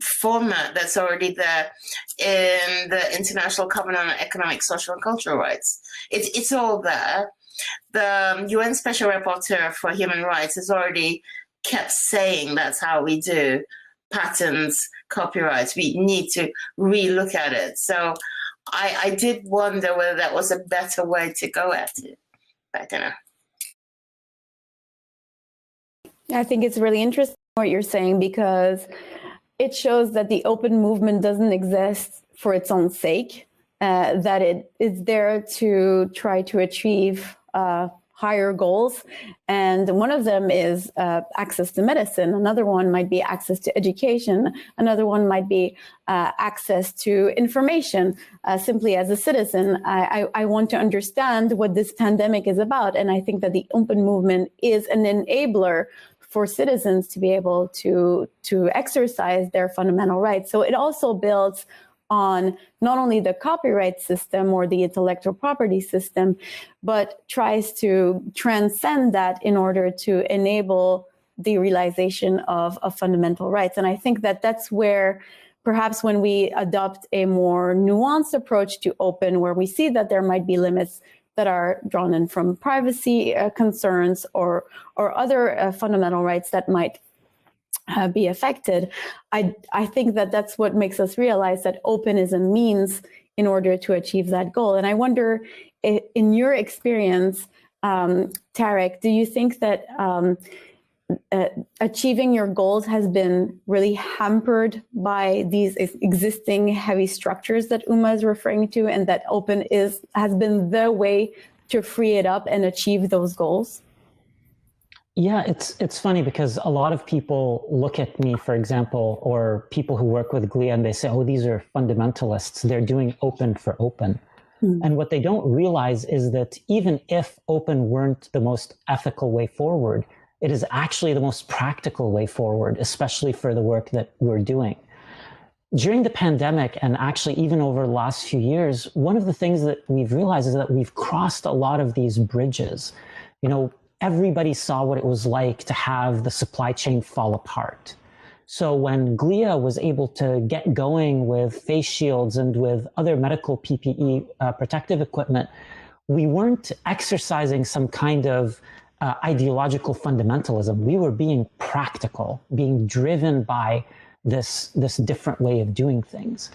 format that's already there in the International Covenant on Economic, Social and Cultural Rights. It's all there. The UN Special Rapporteur for Human Rights has already kept saying that's how we do patents, copyrights. We need to re-look at it. So I did wonder whether that was a better way to go at it. But I don't know. I think it's really interesting what you're saying, because it shows that the open movement doesn't exist for its own sake, that it is there to try to achieve higher goals. And one of them is access to medicine. Another one might be access to education. Another one might be access to information. Simply as a citizen, I want to understand what this pandemic is about. And I think that the open movement is an enabler for citizens to be able to exercise their fundamental rights. So it also builds on not only the copyright system or the intellectual property system, but tries to transcend that in order to enable the realization of fundamental rights. And I think that that's where perhaps when we adopt a more nuanced approach to open, where we see that there might be limits that are drawn in from privacy concerns or other fundamental rights that might be affected, I think that that's what makes us realize that open is a means in order to achieve that goal. And I wonder, in your experience, Tarek, do you think that achieving your goals has been really hampered by these existing heavy structures that Uma is referring to, and that open has been the way to free it up and achieve those goals? Yeah, it's funny because a lot of people look at me, for example, or people who work with GLIA, and they say, oh, these are fundamentalists. They're doing open for open. And what they don't realize is that even if open weren't the most ethical way forward, it is actually the most practical way forward, especially for the work that we're doing. During the pandemic, and actually even over the last few years, one of the things that we've realized is that we've crossed a lot of these bridges. Everybody saw what it was like to have the supply chain fall apart. So when GLIA was able to get going with face shields and with other medical PPE protective equipment, we weren't exercising some kind of ideological fundamentalism. We were being practical, being driven by this different way of doing things.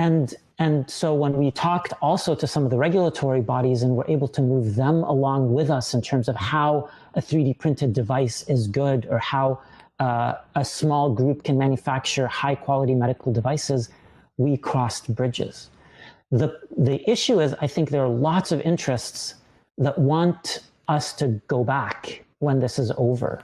And so when we talked also to some of the regulatory bodies and were able to move them along with us in terms of how a 3D printed device is good, or how a small group can manufacture high quality medical devices, we crossed bridges. The issue is, I think there are lots of interests that want us to go back when this is over.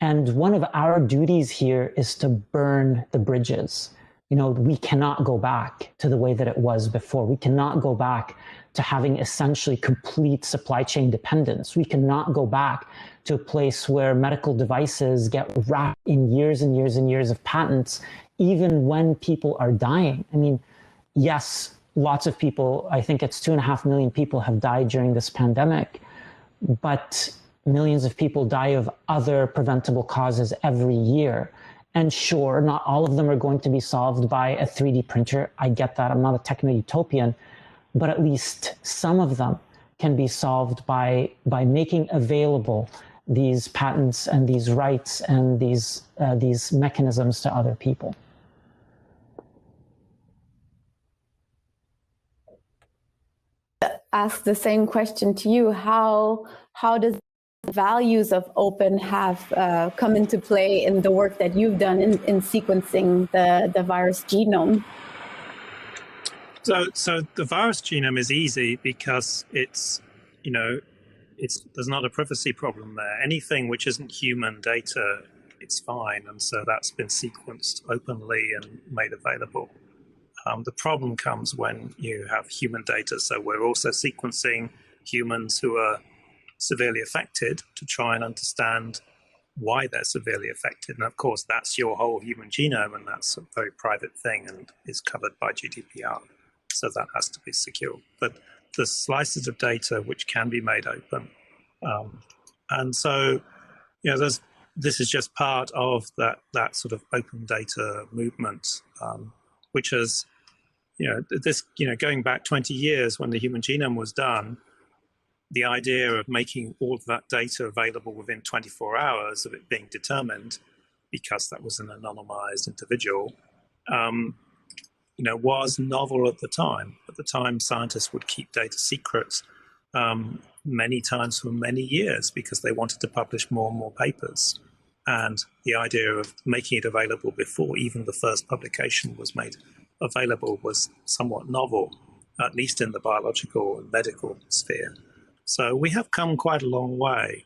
And one of our duties here is to burn the bridges. You know, we cannot go back to the way that it was before. We cannot go back to having essentially complete supply chain dependence. We cannot go back to a place where medical devices get wrapped in years and years and years of patents, even when people are dying. I mean, yes, lots of people, I think it's 2.5 million people have died during this pandemic, but millions of people die of other preventable causes every year. And sure, not all of them are going to be solved by a 3D printer. I get that. I'm not a techno-utopian, but at least some of them can be solved by making available these patents and these rights and these mechanisms to other people. Ask the same question to you. How does the values of open have come into play in the work that you've done in sequencing the virus genome? So the virus genome is easy because it's, you know, there's not a privacy problem there. Anything which isn't human data, it's fine. And so that's been sequenced openly and made available. The problem comes when you have human data. So we're also sequencing humans who are severely affected to try and understand why they're severely affected. And of course, that's your whole human genome, and that's a very private thing and is covered by GDPR. So that has to be secure. But the slices of data which can be made open. And so, you know, this is just part of that sort of open data movement, which has, going back 20 years when the human genome was done, the idea of making all of that data available within 24 hours of it being determined, because that was an anonymized individual, was novel at the time. At the time, scientists would keep data secret many times for many years because they wanted to publish more and more papers. And the idea of making it available before even the first publication was made available was somewhat novel, at least in the biological and medical sphere. So we have come quite a long way.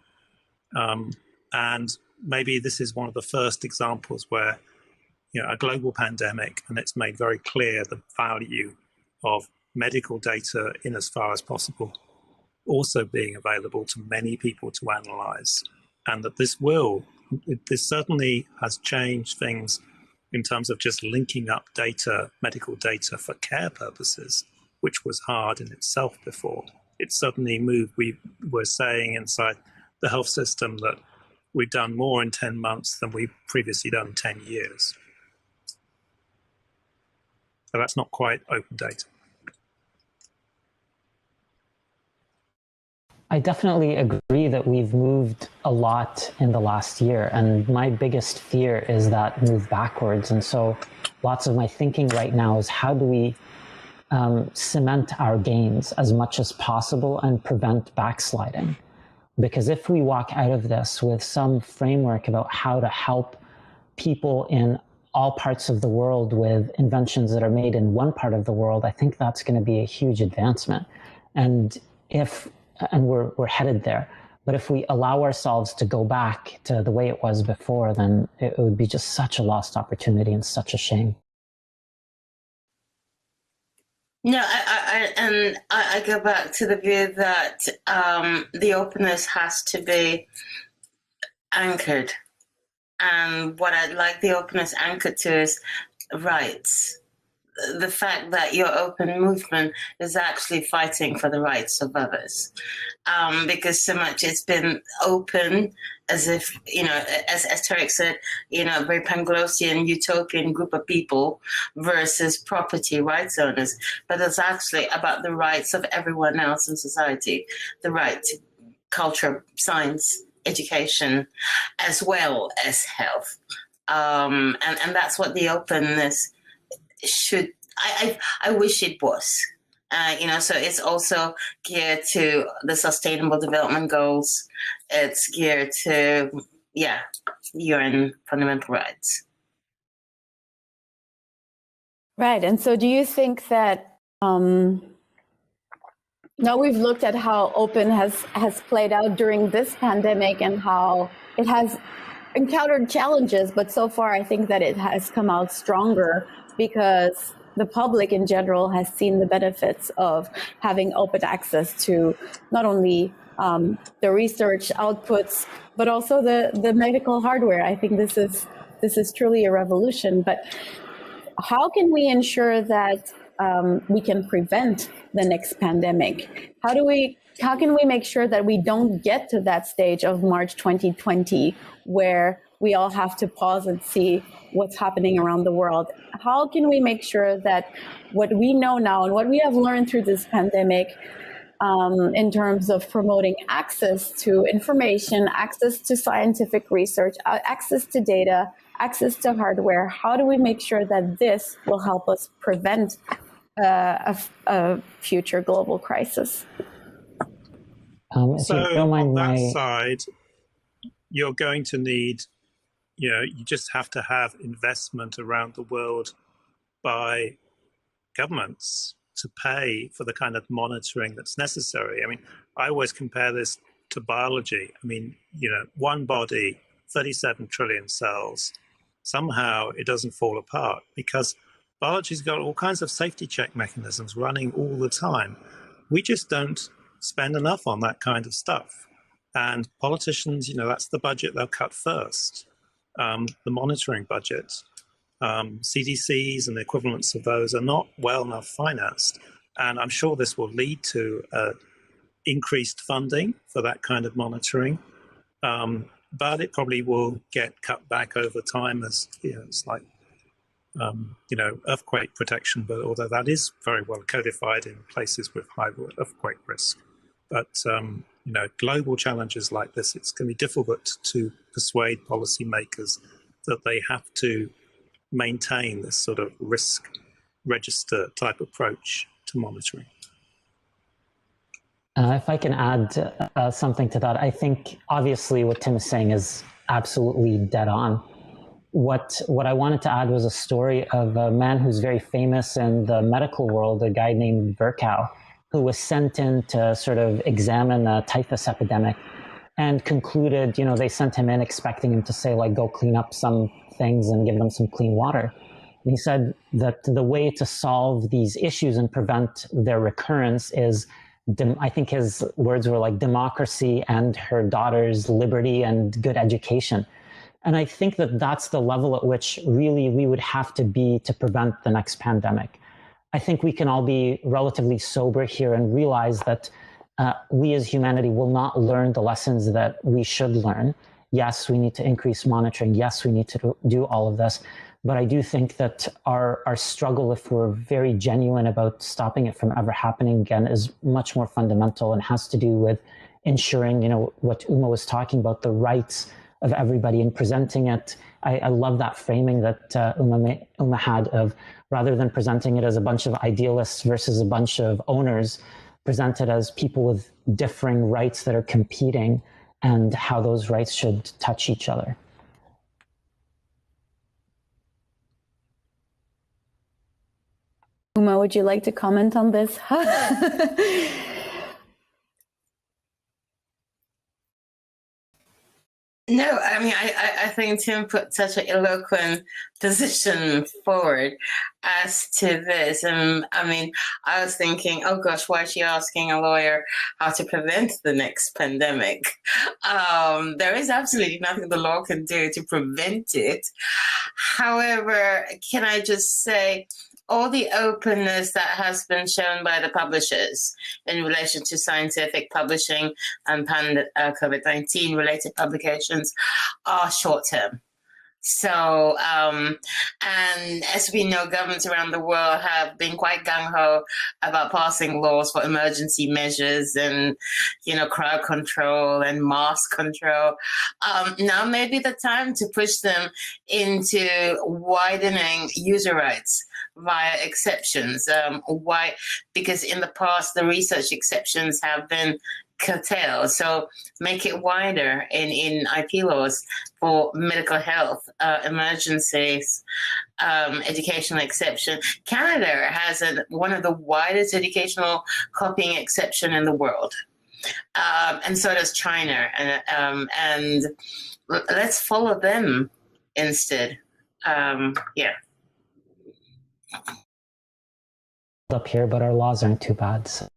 And maybe this is one of the first examples where, a global pandemic, and it's made very clear the value of medical data in as far as possible also being available to many people to analyze. And that this certainly has changed things in terms of just linking up data, medical data for care purposes, which was hard in itself before. It suddenly moved. We were saying inside the health system that we've done more in 10 months than we've previously done in 10 years. So that's not quite open data. I definitely agree that we've moved a lot in the last year, and my biggest fear is that move backwards. And so lots of my thinking right now is how do we cement our gains as much as possible and prevent backsliding? Because if we walk out of this with some framework about how to help people in all parts of the world with inventions that are made in one part of the world, I think that's going to be a huge advancement. And we're headed there. But if we allow ourselves to go back to the way it was before, then it would be just such a lost opportunity and such a shame. No, I go back to the view that the openness has to be anchored. And what I'd like the openness anchored to is rights. The fact that your open movement is actually fighting for the rights of others. Because so much it's been open as if, as Tarek said, a very Panglossian utopian group of people versus property rights owners. But it's actually about the rights of everyone else in society, the right to culture, science, education, as well as health. And that's what the openness should I wish it was. So it's also geared to the Sustainable Development Goals. It's geared to, UN fundamental rights. Right. And so do you think that now we've looked at how open has played out during this pandemic and how it has encountered challenges, but so far I think that it has come out stronger because the public in general has seen the benefits of having open access to not only the research outputs, but also the medical hardware. I think this is truly a revolution. But how can we ensure that we can prevent the next pandemic? How can we make sure that we don't get to that stage of March 2020 where we all have to pause and see what's happening around the world? How can we make sure that what we know now and what we have learned through this pandemic in terms of promoting access to information, access to scientific research, access to data, access to hardware, how do we make sure that this will help us prevent a future global crisis? So on that side, you're going to need, you just have to have investment around the world by governments to pay for the kind of monitoring that's necessary. I mean, I always compare this to biology. I mean, one body, 37 trillion cells, somehow it doesn't fall apart because biology's got all kinds of safety check mechanisms running all the time. We just don't spend enough on that kind of stuff. And politicians, that's the budget they'll cut first, the monitoring budget. CDCs and the equivalents of those are not well enough financed. And I'm sure this will lead to increased funding for that kind of monitoring. But it probably will get cut back over time as, it's like, earthquake protection, but although that is very well codified in places with high earthquake risk. But, global challenges like this, it's going to be difficult to persuade policymakers that they have to maintain this sort of risk register type approach to monitoring. If I can add something to that, I think obviously what Tim is saying is absolutely dead on. What I wanted to add was a story of a man who's very famous in the medical world, a guy named Virchow, who was sent in to sort of examine a typhus epidemic and concluded, they sent him in expecting him to say, like, go clean up some things and give them some clean water. And he said that the way to solve these issues and prevent their recurrence is, I think his words were like democracy and her daughter's liberty and good education. And I think that that's the level at which really we would have to be to prevent the next pandemic. I think we can all be relatively sober here and realize that we as humanity will not learn the lessons that we should learn. Yes, we need to increase monitoring. Yes, we need to do all of this. But I do think that our struggle, if we're very genuine about stopping it from ever happening again, is much more fundamental and has to do with ensuring, what Uma was talking about, the rights of everybody and presenting it. I love that framing that Uma had of, rather than presenting it as a bunch of idealists versus a bunch of owners, present it as people with differing rights that are competing and how those rights should touch each other. Uma, would you like to comment on this? No, I mean, I think Tim put such an eloquent position forward as to this. And I mean, I was thinking, oh gosh, why is she asking a lawyer how to prevent the next pandemic? There is absolutely nothing the law can do to prevent it. However, can I just say, all the openness that has been shown by the publishers in relation to scientific publishing and COVID-19 related publications are short-term. So, and as we know, governments around the world have been quite gung-ho about passing laws for emergency measures and, crowd control and mask control. Now may be the time to push them into widening user rights via exceptions. Why? Because in the past, the research exceptions have been curtailed. So make it wider in IP laws for medical health, emergencies, educational exception. Canada has one of the widest educational copying exception in the world. And so does China. And let's follow them instead. Yeah. Up here, but our laws aren't too bad. So.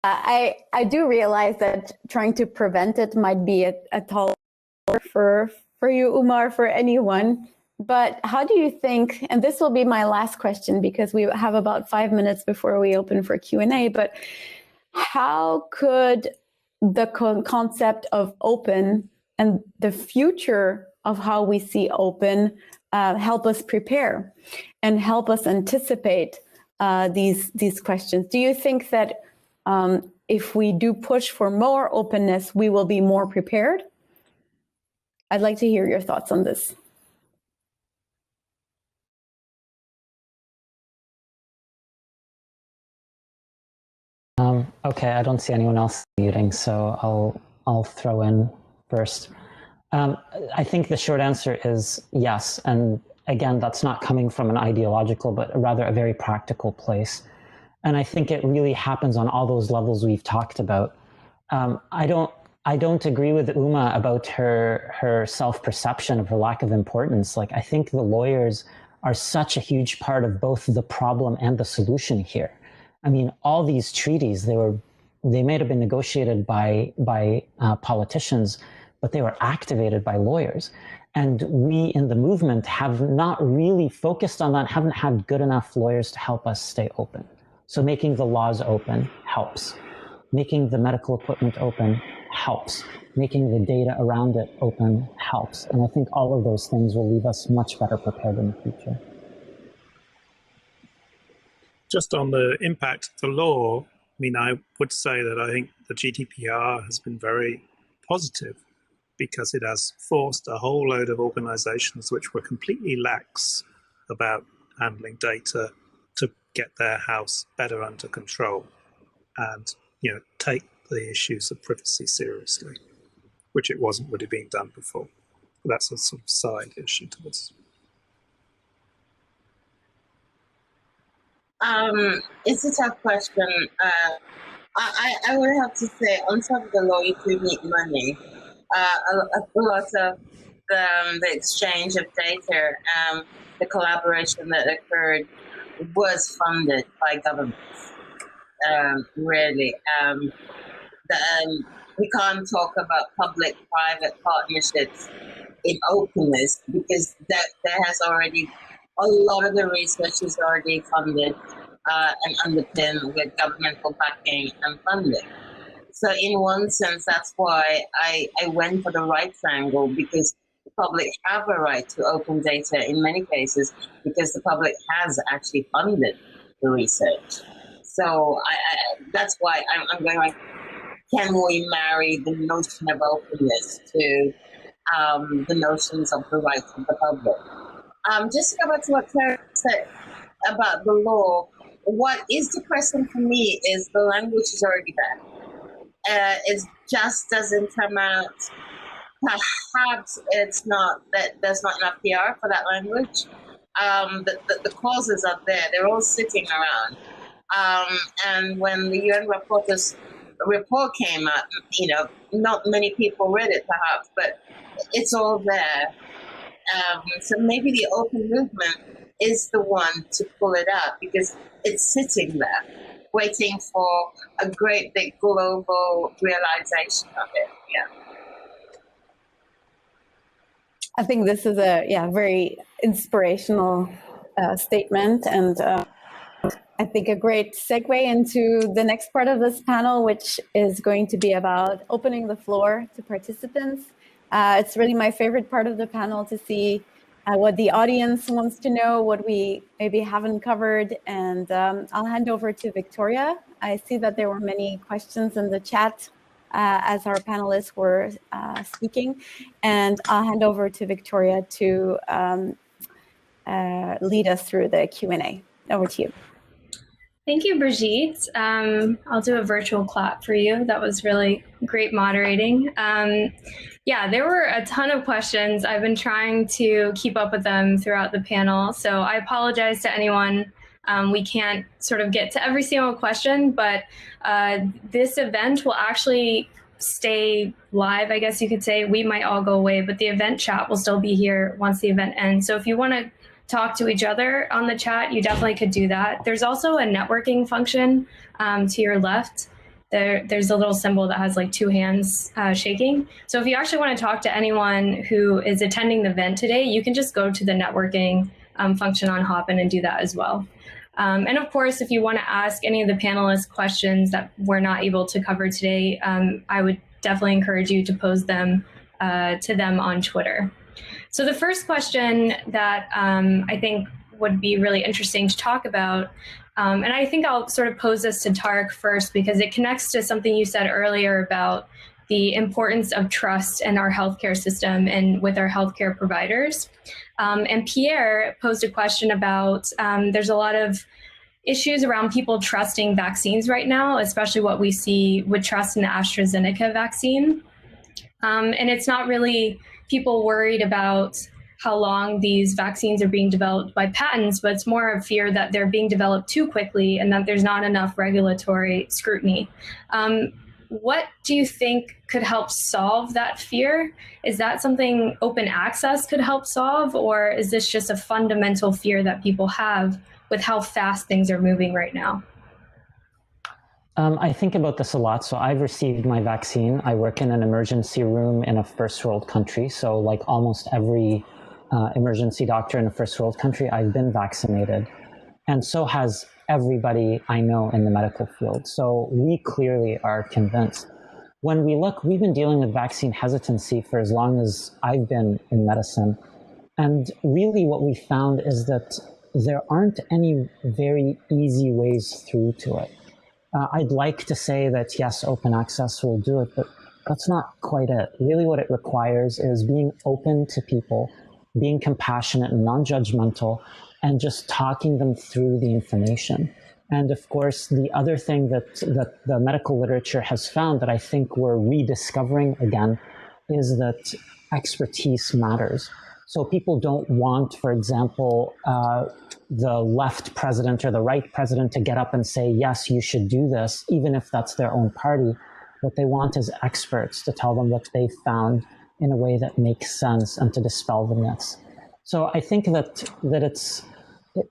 I do realize that trying to prevent it might be a tall order for you, Umar, for anyone. But how do you think, and this will be my last question because we have about 5 minutes before we open for Q&A, but how could the concept of open and the future of how we see open help us prepare and help us anticipate these questions? Do you think that if we do push for more openness, we will be more prepared? I'd like to hear your thoughts on this. Okay, I don't see anyone else muting, so I'll throw in first. I think the short answer is yes, and again, that's not coming from an ideological, but rather a very practical place. And I think it really happens on all those levels we've talked about. I don't agree with Uma about her self-perception of her lack of importance. Like, I think the lawyers are such a huge part of both the problem and the solution here. I mean, all these treaties, they may have been negotiated by politicians, but they were activated by lawyers. And we in the movement have not really focused on that, haven't had good enough lawyers to help us stay open. So making the laws open helps. Making the medical equipment open helps. Making the data around it open helps. And I think all of those things will leave us much better prepared in the future. Just on the impact of the law, I mean, I would say that I think the GDPR has been very positive because it has forced a whole load of organizations which were completely lax about handling data to get their house better under control and, take the issues of privacy seriously, which it wasn't really being done before. But that's a sort of side issue to this. It's a tough question. I would have to say, on top of the law, you do need money. A lot of the exchange of data, the collaboration that occurred was funded by governments. Really. We can't talk about public-private partnerships in openness because there has already, a lot of the research is already funded and underpinned with governmental backing and funding. So in one sense, that's why I went for the right triangle, because the public have a right to open data in many cases because the public has actually funded the research. So that's why I'm going like, can we marry the notion of openness to the notions of the rights of the public? Just to go back to what Claire said about the law, what is depressing for me is the language is already there. It just doesn't come out. Perhaps it's not that there's not enough PR for that language. The causes are there. They're all sitting around. And when the UN report came out, not many people read it perhaps, but it's all there. So maybe the open movement is the one to pull it out because it's sitting there, waiting for a great big global realization of it. Yeah. I think this is a very inspirational statement, and I think, a great segue into the next part of this panel, which is going to be about opening the floor to participants. It's really my favorite part of the panel to see what the audience wants to know, what we maybe haven't covered. And I'll hand over to Victoria. I see that there were many questions in the chat as our panelists were speaking. And I'll hand over to Victoria to lead us through the Q&A. Over to you. Thank you, Brigitte. I'll do a virtual clap for you. That was really great moderating. Yeah, there were a ton of questions. I've been trying to keep up with them throughout the panel, so I apologize to anyone. We can't sort of get to every single question, but this event will actually stay live, I guess you could say. We might all go away, but the event chat will still be here once the event ends. So if you want to talk to each other on the chat, you definitely could do that. There's also a networking function to your left. There's a little symbol that has like two hands shaking. So if you actually want to talk to anyone who is attending the event today, you can just go to the networking function on Hopin and do that as well. And of course, if you want to ask any of the panelists questions that we're not able to cover today, I would definitely encourage you to pose them to them on Twitter. So the first question that I think would be really interesting to talk about, and I think I'll sort of pose this to Tarek first because it connects to something you said earlier about the importance of trust in our healthcare system and with our healthcare providers. And Pierre posed a question about there's a lot of issues around people trusting vaccines right now, especially what we see with trust in the AstraZeneca vaccine. And it's not really people worried about how long these vaccines are being developed by patents, but it's more of fear that they're being developed too quickly and that there's not enough regulatory scrutiny. What do you think could help solve that fear? Is that something open access could help solve, or is this just a fundamental fear that people have with how fast things are moving right now? I think about this a lot. So I've received my vaccine. I work in an emergency room in a first world country. So like almost every emergency doctor in a first world country, I've been vaccinated. And so has everybody I know in the medical field. So we clearly are convinced. When we look, we've been dealing with vaccine hesitancy for as long as I've been in medicine. And really what we found is that there aren't any very easy ways through to it. I'd like to say that, yes, open access will do it, but that's not quite it. Really what it requires is being open to people, being compassionate and non-judgmental, and just talking them through the information. And of course, the other thing that the medical literature has found that I think we're rediscovering again is that expertise matters. So people don't want, for example, the left president or the right president to get up and say, yes, you should do this, even if that's their own party. What they want is experts to tell them what they found in a way that makes sense and to dispel the myths. So I think that it's,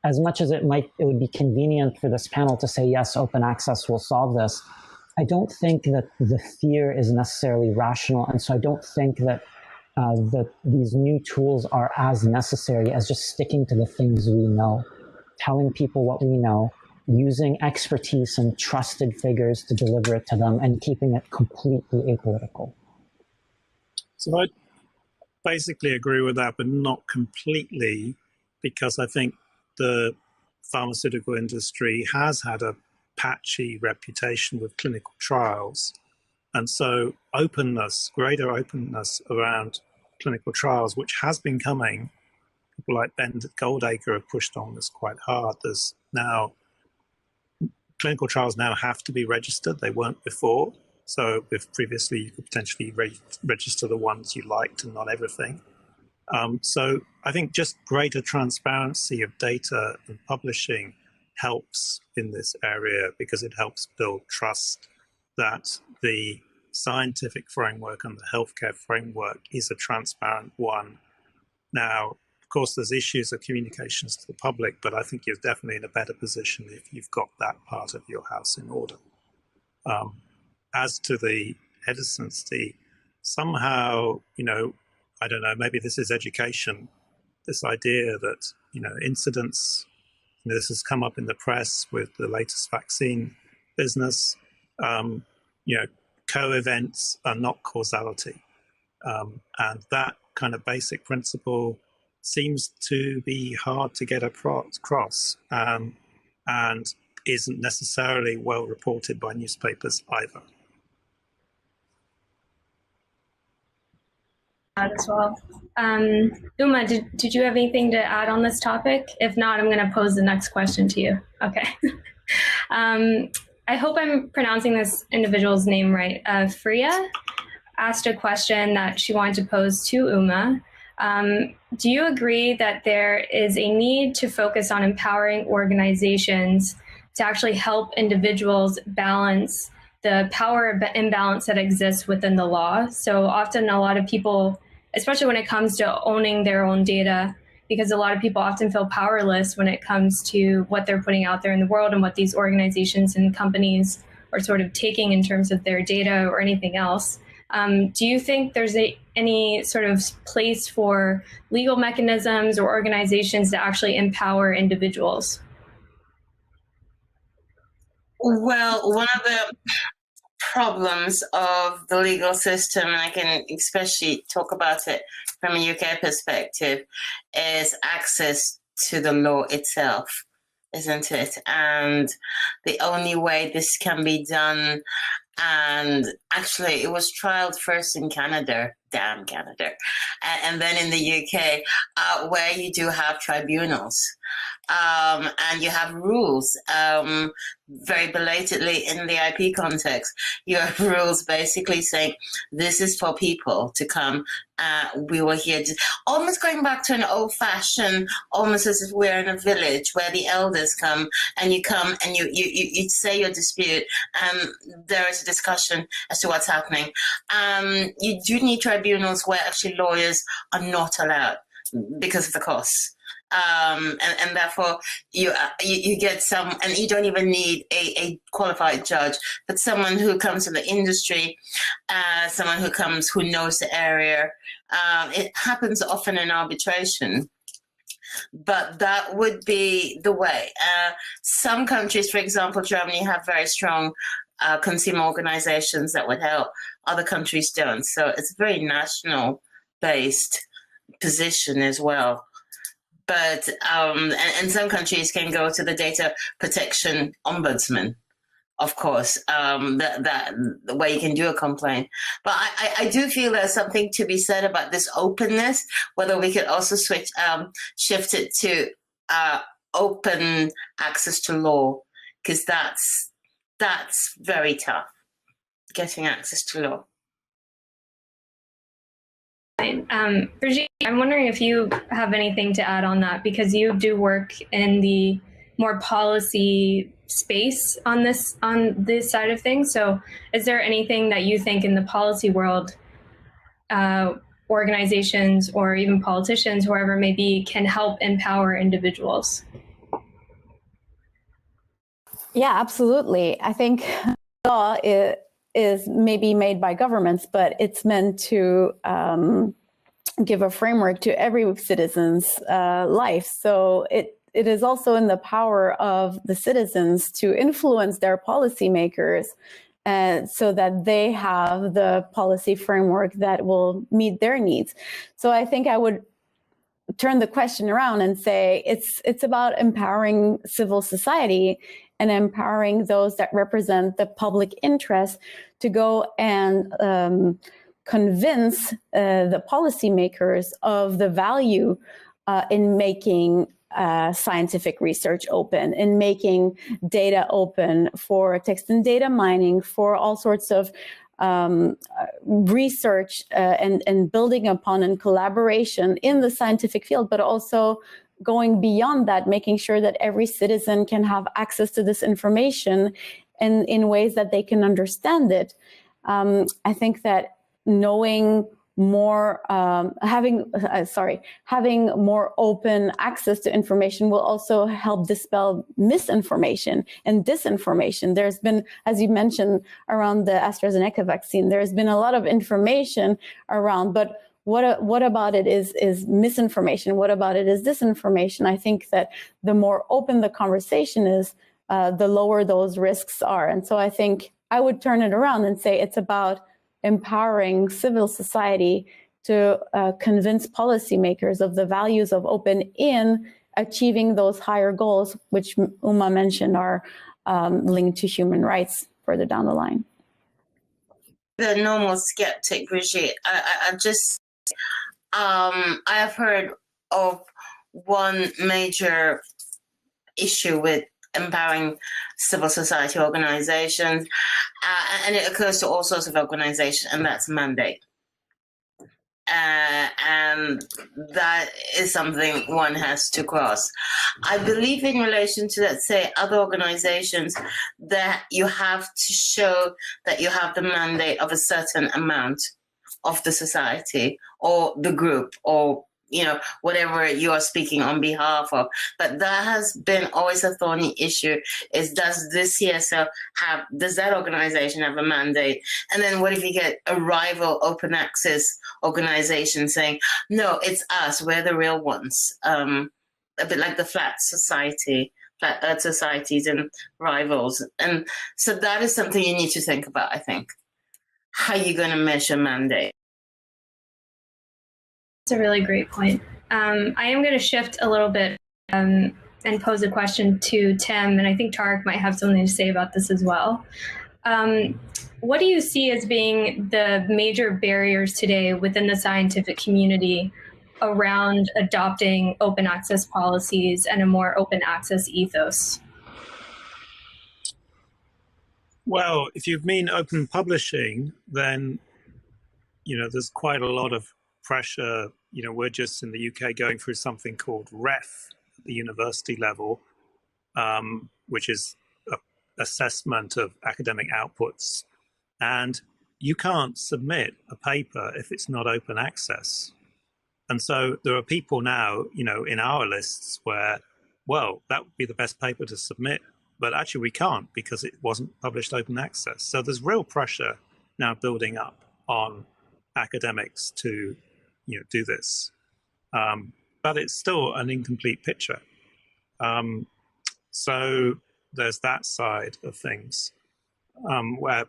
as much as it would be convenient for this panel to say, yes, open access will solve this, I don't think that the fear is necessarily rational. And so I don't think that these new tools are as necessary as just sticking to the things we know, telling people what we know, using expertise and trusted figures to deliver it to them, and keeping it completely apolitical. So I basically agree with that, but not completely, because I think the pharmaceutical industry has had a patchy reputation with clinical trials. And so openness, greater openness around clinical trials, which has been coming, people like Ben Goldacre have pushed on this quite hard. There's now, clinical trials now have to be registered. They weren't before. So if previously you could potentially register the ones you liked and not everything. So I think just greater transparency of data and publishing helps in this area because it helps build trust that the scientific framework and the healthcare framework is a transparent one. Now, of course, there's issues of communications to the public, but I think you're definitely in a better position if you've got that part of your house in order. As to the hesitancy, somehow, I don't know, maybe this is education, this idea that, incidents this has come up in the press with the latest vaccine business. Co-events are not causality. And that kind of basic principle seems to be hard to get across, and isn't necessarily well reported by newspapers either. As well. Uma, did you have anything to add on this topic? If not, I'm going to pose the next question to you. Okay. I hope I'm pronouncing this individual's name right. Freya asked a question that she wanted to pose to Uma. Do you agree that there is a need to focus on empowering organizations to actually help individuals balance the power imbalance that exists within the law? So often a lot of people, especially when it comes to owning their own data, because a lot of people often feel powerless when it comes to what they're putting out there in the world and what these organizations and companies are sort of taking in terms of their data or anything else. Do you think there's any sort of place for legal mechanisms or organizations to actually empower individuals? Well, one of the problems of the legal system, and I can especially talk about it from a UK perspective, is access to the law itself, isn't it? And the only way this can be done, and actually it was trialed first in Canada, damn Canada, and then in the UK, where you do have tribunals. And you have rules, very belatedly in the IP context. You have rules basically saying this is for people to come. We were here, almost going back to an old-fashioned, almost as if we're in a village where the elders come and you say your dispute, and there is a discussion as to what's happening. You do need tribunals where actually lawyers are not allowed because of the costs. And therefore you get some, and you don't even need a qualified judge, but someone who comes from the industry, someone who knows the area. It happens often in arbitration, but that would be the way. Some countries, for example, Germany, have very strong consumer organizations that would help. Other countries don't. So it's a very national based position as well. But and some countries can go to the data protection ombudsman, of course, the way you can do a complaint. But I do feel there's something to be said about this openness, whether we could also shift it to open access to law, because that's very tough, getting access to law. Brigitte, I'm wondering if you have anything to add on that, because you do work in the more policy space on this side of things. So is there anything that you think in the policy world, organizations or even politicians, whoever it may be, can help empower individuals? Yeah, absolutely. I think law is maybe made by governments, but it's meant to give a framework to every citizen's life. So it is also in the power of the citizens to influence their policymakers so that they have the policy framework that will meet their needs. So I think I would turn the question around and say it's about empowering civil society and empowering those that represent the public interest to go and convince the policymakers of the value in making scientific research open, in making data open for text and data mining, for all sorts of research and building upon and collaboration in the scientific field, but also going beyond that, making sure that every citizen can have access to this information and in ways that they can understand it. I think that knowing more, having more open access to information will also help dispel misinformation and disinformation. There's been, as you mentioned, around the AstraZeneca vaccine, there's been a lot of information around, but what about it is misinformation? What about it is disinformation? I think that the more open the conversation is, the lower those risks are. And so I think I would turn it around and say it's about empowering civil society to convince policymakers of the values of open in achieving those higher goals, which Uma mentioned are linked to human rights further down the line. The normal skeptic, Brigitte, I have heard of one major issue with empowering civil society organizations, and it occurs to all sorts of organizations, and that's mandate. And that is something one has to cross. I believe in relation to, let's say, other organizations, that you have to show that you have the mandate of a certain amount of the society or the group, or whatever you are speaking on behalf of. But that has been always a thorny issue, is does this CSO does that organization have a mandate? And then what if you get a rival open access organization saying, no, it's us, we're the real ones. A bit like the flat earth societies and rivals. And so that is something you need to think about, I think. How are you going to measure mandate? That's a really great point. I am going to shift a little bit and pose a question to Tim, and I think Tarek might have something to say about this as well. What do you see as being the major barriers today within the scientific community around adopting open access policies and a more open access ethos? Well, if you mean open publishing, then there's quite a lot of pressure. We're just in the UK going through something called REF at the university level, which is assessment of academic outputs. And you can't submit a paper if it's not open access. And so there are people now, in our lists where, well, that would be the best paper to submit, but actually we can't because it wasn't published open access. So there's real pressure now building up on academics to do this, but it's still an incomplete picture. So there's that side of things, where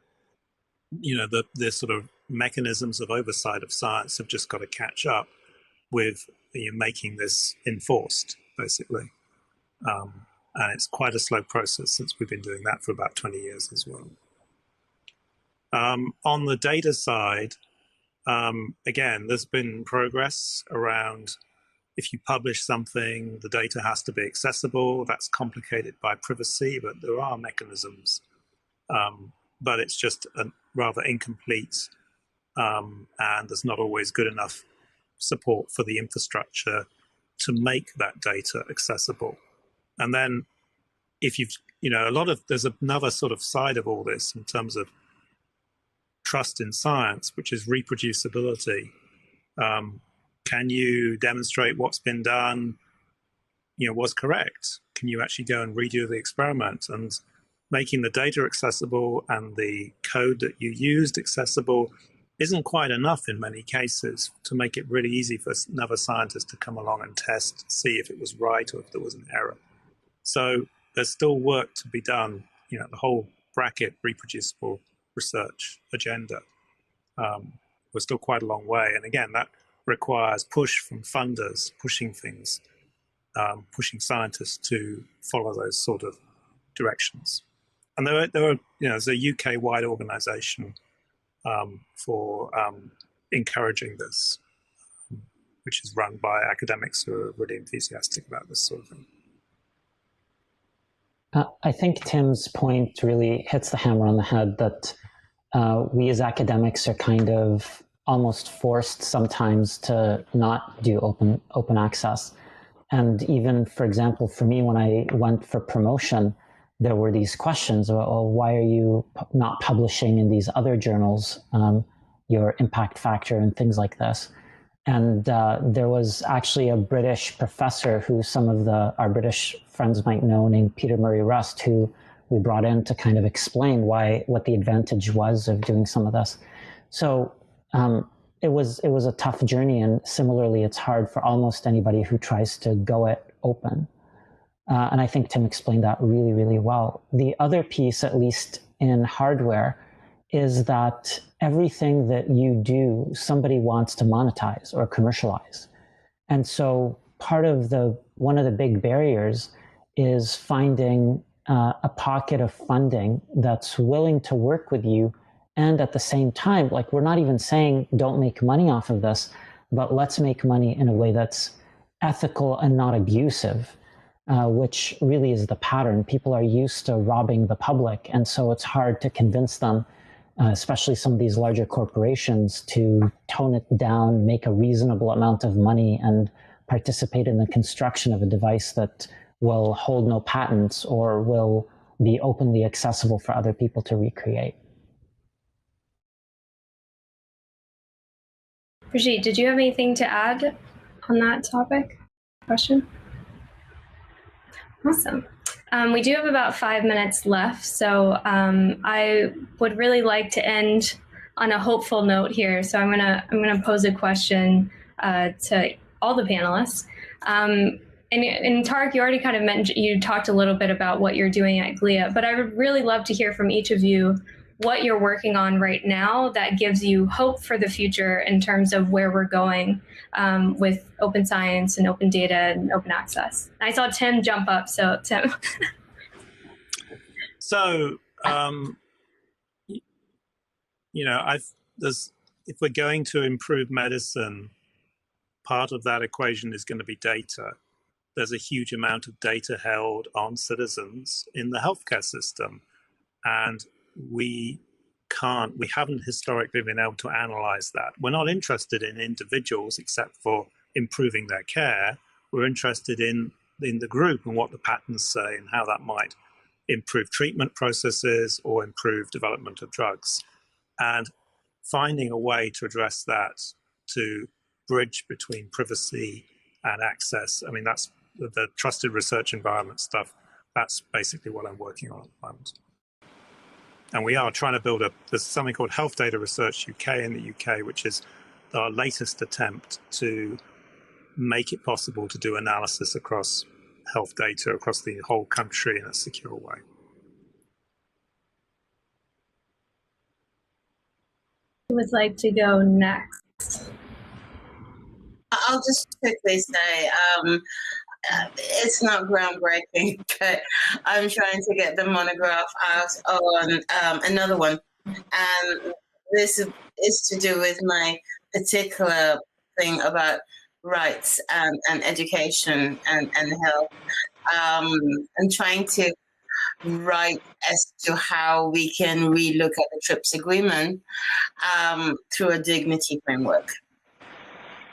the sort of mechanisms of oversight of science have just got to catch up with making this enforced, basically. And it's quite a slow process, since we've been doing that for about 20 years as well. On the data side, again, there's been progress around, if you publish something, the data has to be accessible. That's complicated by privacy, but there are mechanisms. But it's just rather incomplete, and there's not always good enough support for the infrastructure to make that data accessible. And then if there's another sort of side of all this in terms of trust in science, which is reproducibility. Can you demonstrate what's been done, was correct? Can you actually go and redo the experiment? And making the data accessible and the code that you used accessible isn't quite enough in many cases to make it really easy for another scientist to come along and test, see if it was right or if there was an error. So there's still work to be done, the whole bracket reproducible research agenda. We're still quite a long way. And again, that requires push from funders, pushing things, pushing scientists to follow those sort of directions. And there's a UK-wide organization for encouraging this, which is run by academics who are really enthusiastic about this sort of thing. I think Tim's point really hits the hammer on the head, that we as academics are kind of almost forced sometimes to not do open access. And even, for example, for me, when I went for promotion, there were these questions about, oh, why are you not publishing in these other journals, your impact factor and things like this. And there was actually a British professor who some of our British friends might know, named Peter Murray Rust, who we brought in to kind of explain what the advantage was of doing some of this. So it was a tough journey, and similarly, it's hard for almost anybody who tries to go it open. And I think Tim explained that really, really well. The other piece, at least in hardware, is that everything that you do, somebody wants to monetize or commercialize. And so one of the big barriers is finding a pocket of funding that's willing to work with you. And at the same time, like, we're not even saying don't make money off of this, but let's make money in a way that's ethical and not abusive, which really is the pattern. People are used to robbing the public. And so it's hard to convince them, especially some of these larger corporations, to tone it down, make a reasonable amount of money, and participate in the construction of a device that will hold no patents or will be openly accessible for other people to recreate. Brigitte, did you have anything to add on that topic? Question? Awesome. We do have about 5 minutes left, so I would really like to end on a hopeful note here. So I'm gonna pose a question to all the panelists. And Tarek, you already kind of mentioned, you talked a little bit about what you're doing at GLIA, but I would really love to hear from each of you what you're working on right now that gives you hope for the future in terms of where we're going with open science and open data and open access. I saw Tim jump up, so Tim. So, you know, if we're going to improve medicine, part of that equation is going to be data. There's a huge amount of data held on citizens in the healthcare system, and we haven't historically been able to analyze that. We're not interested in individuals except for improving their care. We're interested in the group and what the patterns say and how that might improve treatment processes or improve development of drugs. And finding a way to address that, to bridge between privacy and access. I mean, that's the trusted research environment stuff. That's basically what I'm working on at the moment. And we are trying to there's something called Health Data Research UK in the UK, which is our latest attempt to make it possible to do analysis across health data across the whole country in a secure way. Who would like to go next? I'll just quickly say, it's not groundbreaking, but I'm trying to get the monograph out on another one. And this is to do with my particular thing about rights and education and health. I'm trying to write as to how we can relook at the TRIPS agreement through a dignity framework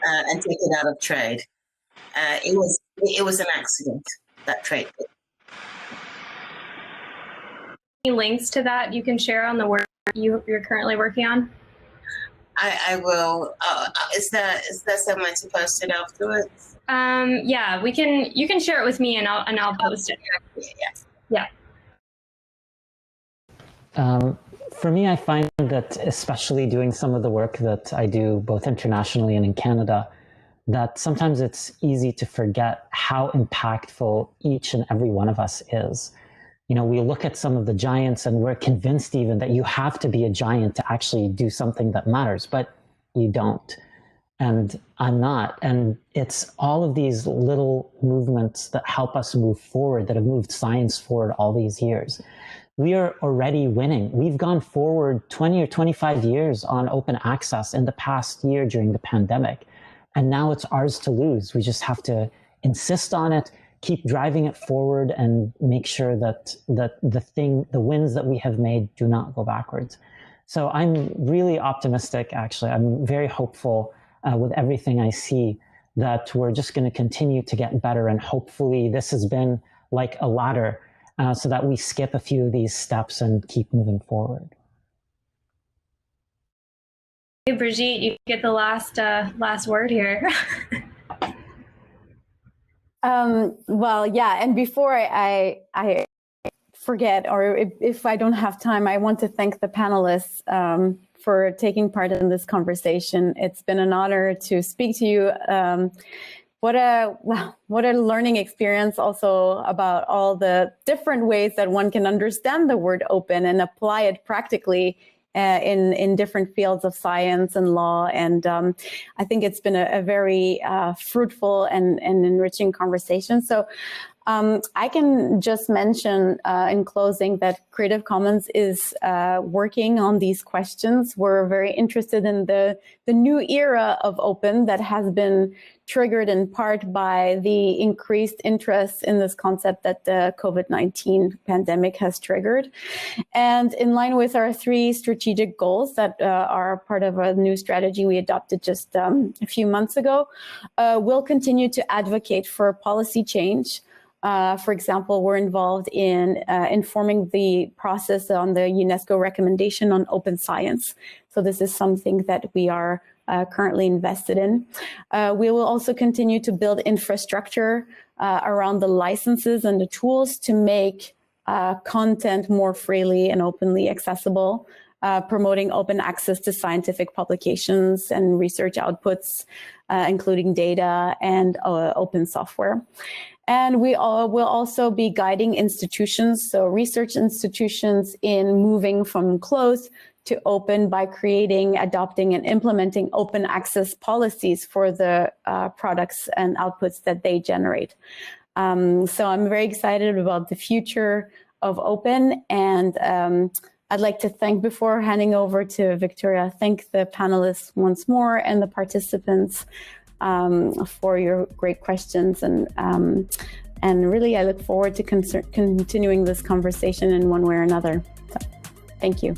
and take it out of trade. It was an accident, that trade. Any links to that you can share on the work you're currently working on? I will. Is there somewhere to post it afterwards? Yeah, you can share it with me and I'll post it. Yeah. For me, I find that, especially doing some of the work that I do both internationally and in Canada, that sometimes it's easy to forget how impactful each and every one of us is. You know, we look at some of the giants and we're convinced even that you have to be a giant to actually do something that matters, but you don't. And I'm not. And it's all of these little movements that help us move forward, that have moved science forward all these years. We are already winning. We've gone forward 20 or 25 years on open access in the past year during the pandemic. And now it's ours to lose. We just have to insist on it, keep driving it forward, and make sure that the wins that we have made do not go backwards. So I'm really optimistic, actually. I'm very hopeful with everything I see that we're just going to continue to get better. And hopefully this has been like a ladder so that we skip a few of these steps and keep moving forward. Hey, Brigitte, you get the last word here. Well, yeah, and before I forget, or if I don't have time, I want to thank the panelists for taking part in this conversation. It's been an honor to speak to you. What a learning experience also about all the different ways that one can understand the word open and apply it practically in different fields of science and law. And I think it's been a very fruitful and enriching conversation. So I can just mention in closing that Creative Commons is working on these questions. We're very interested in the new era of open that has been triggered in part by the increased interest in this concept that the COVID-19 pandemic has triggered. And in line with our 3 strategic goals that are part of a new strategy we adopted just a few months ago, we'll continue to advocate for policy change. For example, we're involved in informing the process on the UNESCO recommendation on open science. So this is something that we are currently invested in. We will also continue to build infrastructure around the licenses and the tools to make content more freely and openly accessible, promoting open access to scientific publications and research outputs, including data and open software. And we will also be guiding institutions, so research institutions, in moving from closed to open by creating, adopting, and implementing open access policies for the products and outputs that they generate. So I'm very excited about the future of open, and I'd like to thank, before handing over to Victoria, thank the panelists once more and the participants for your great questions, and really I look forward to continuing this conversation in one way or another. So, thank you.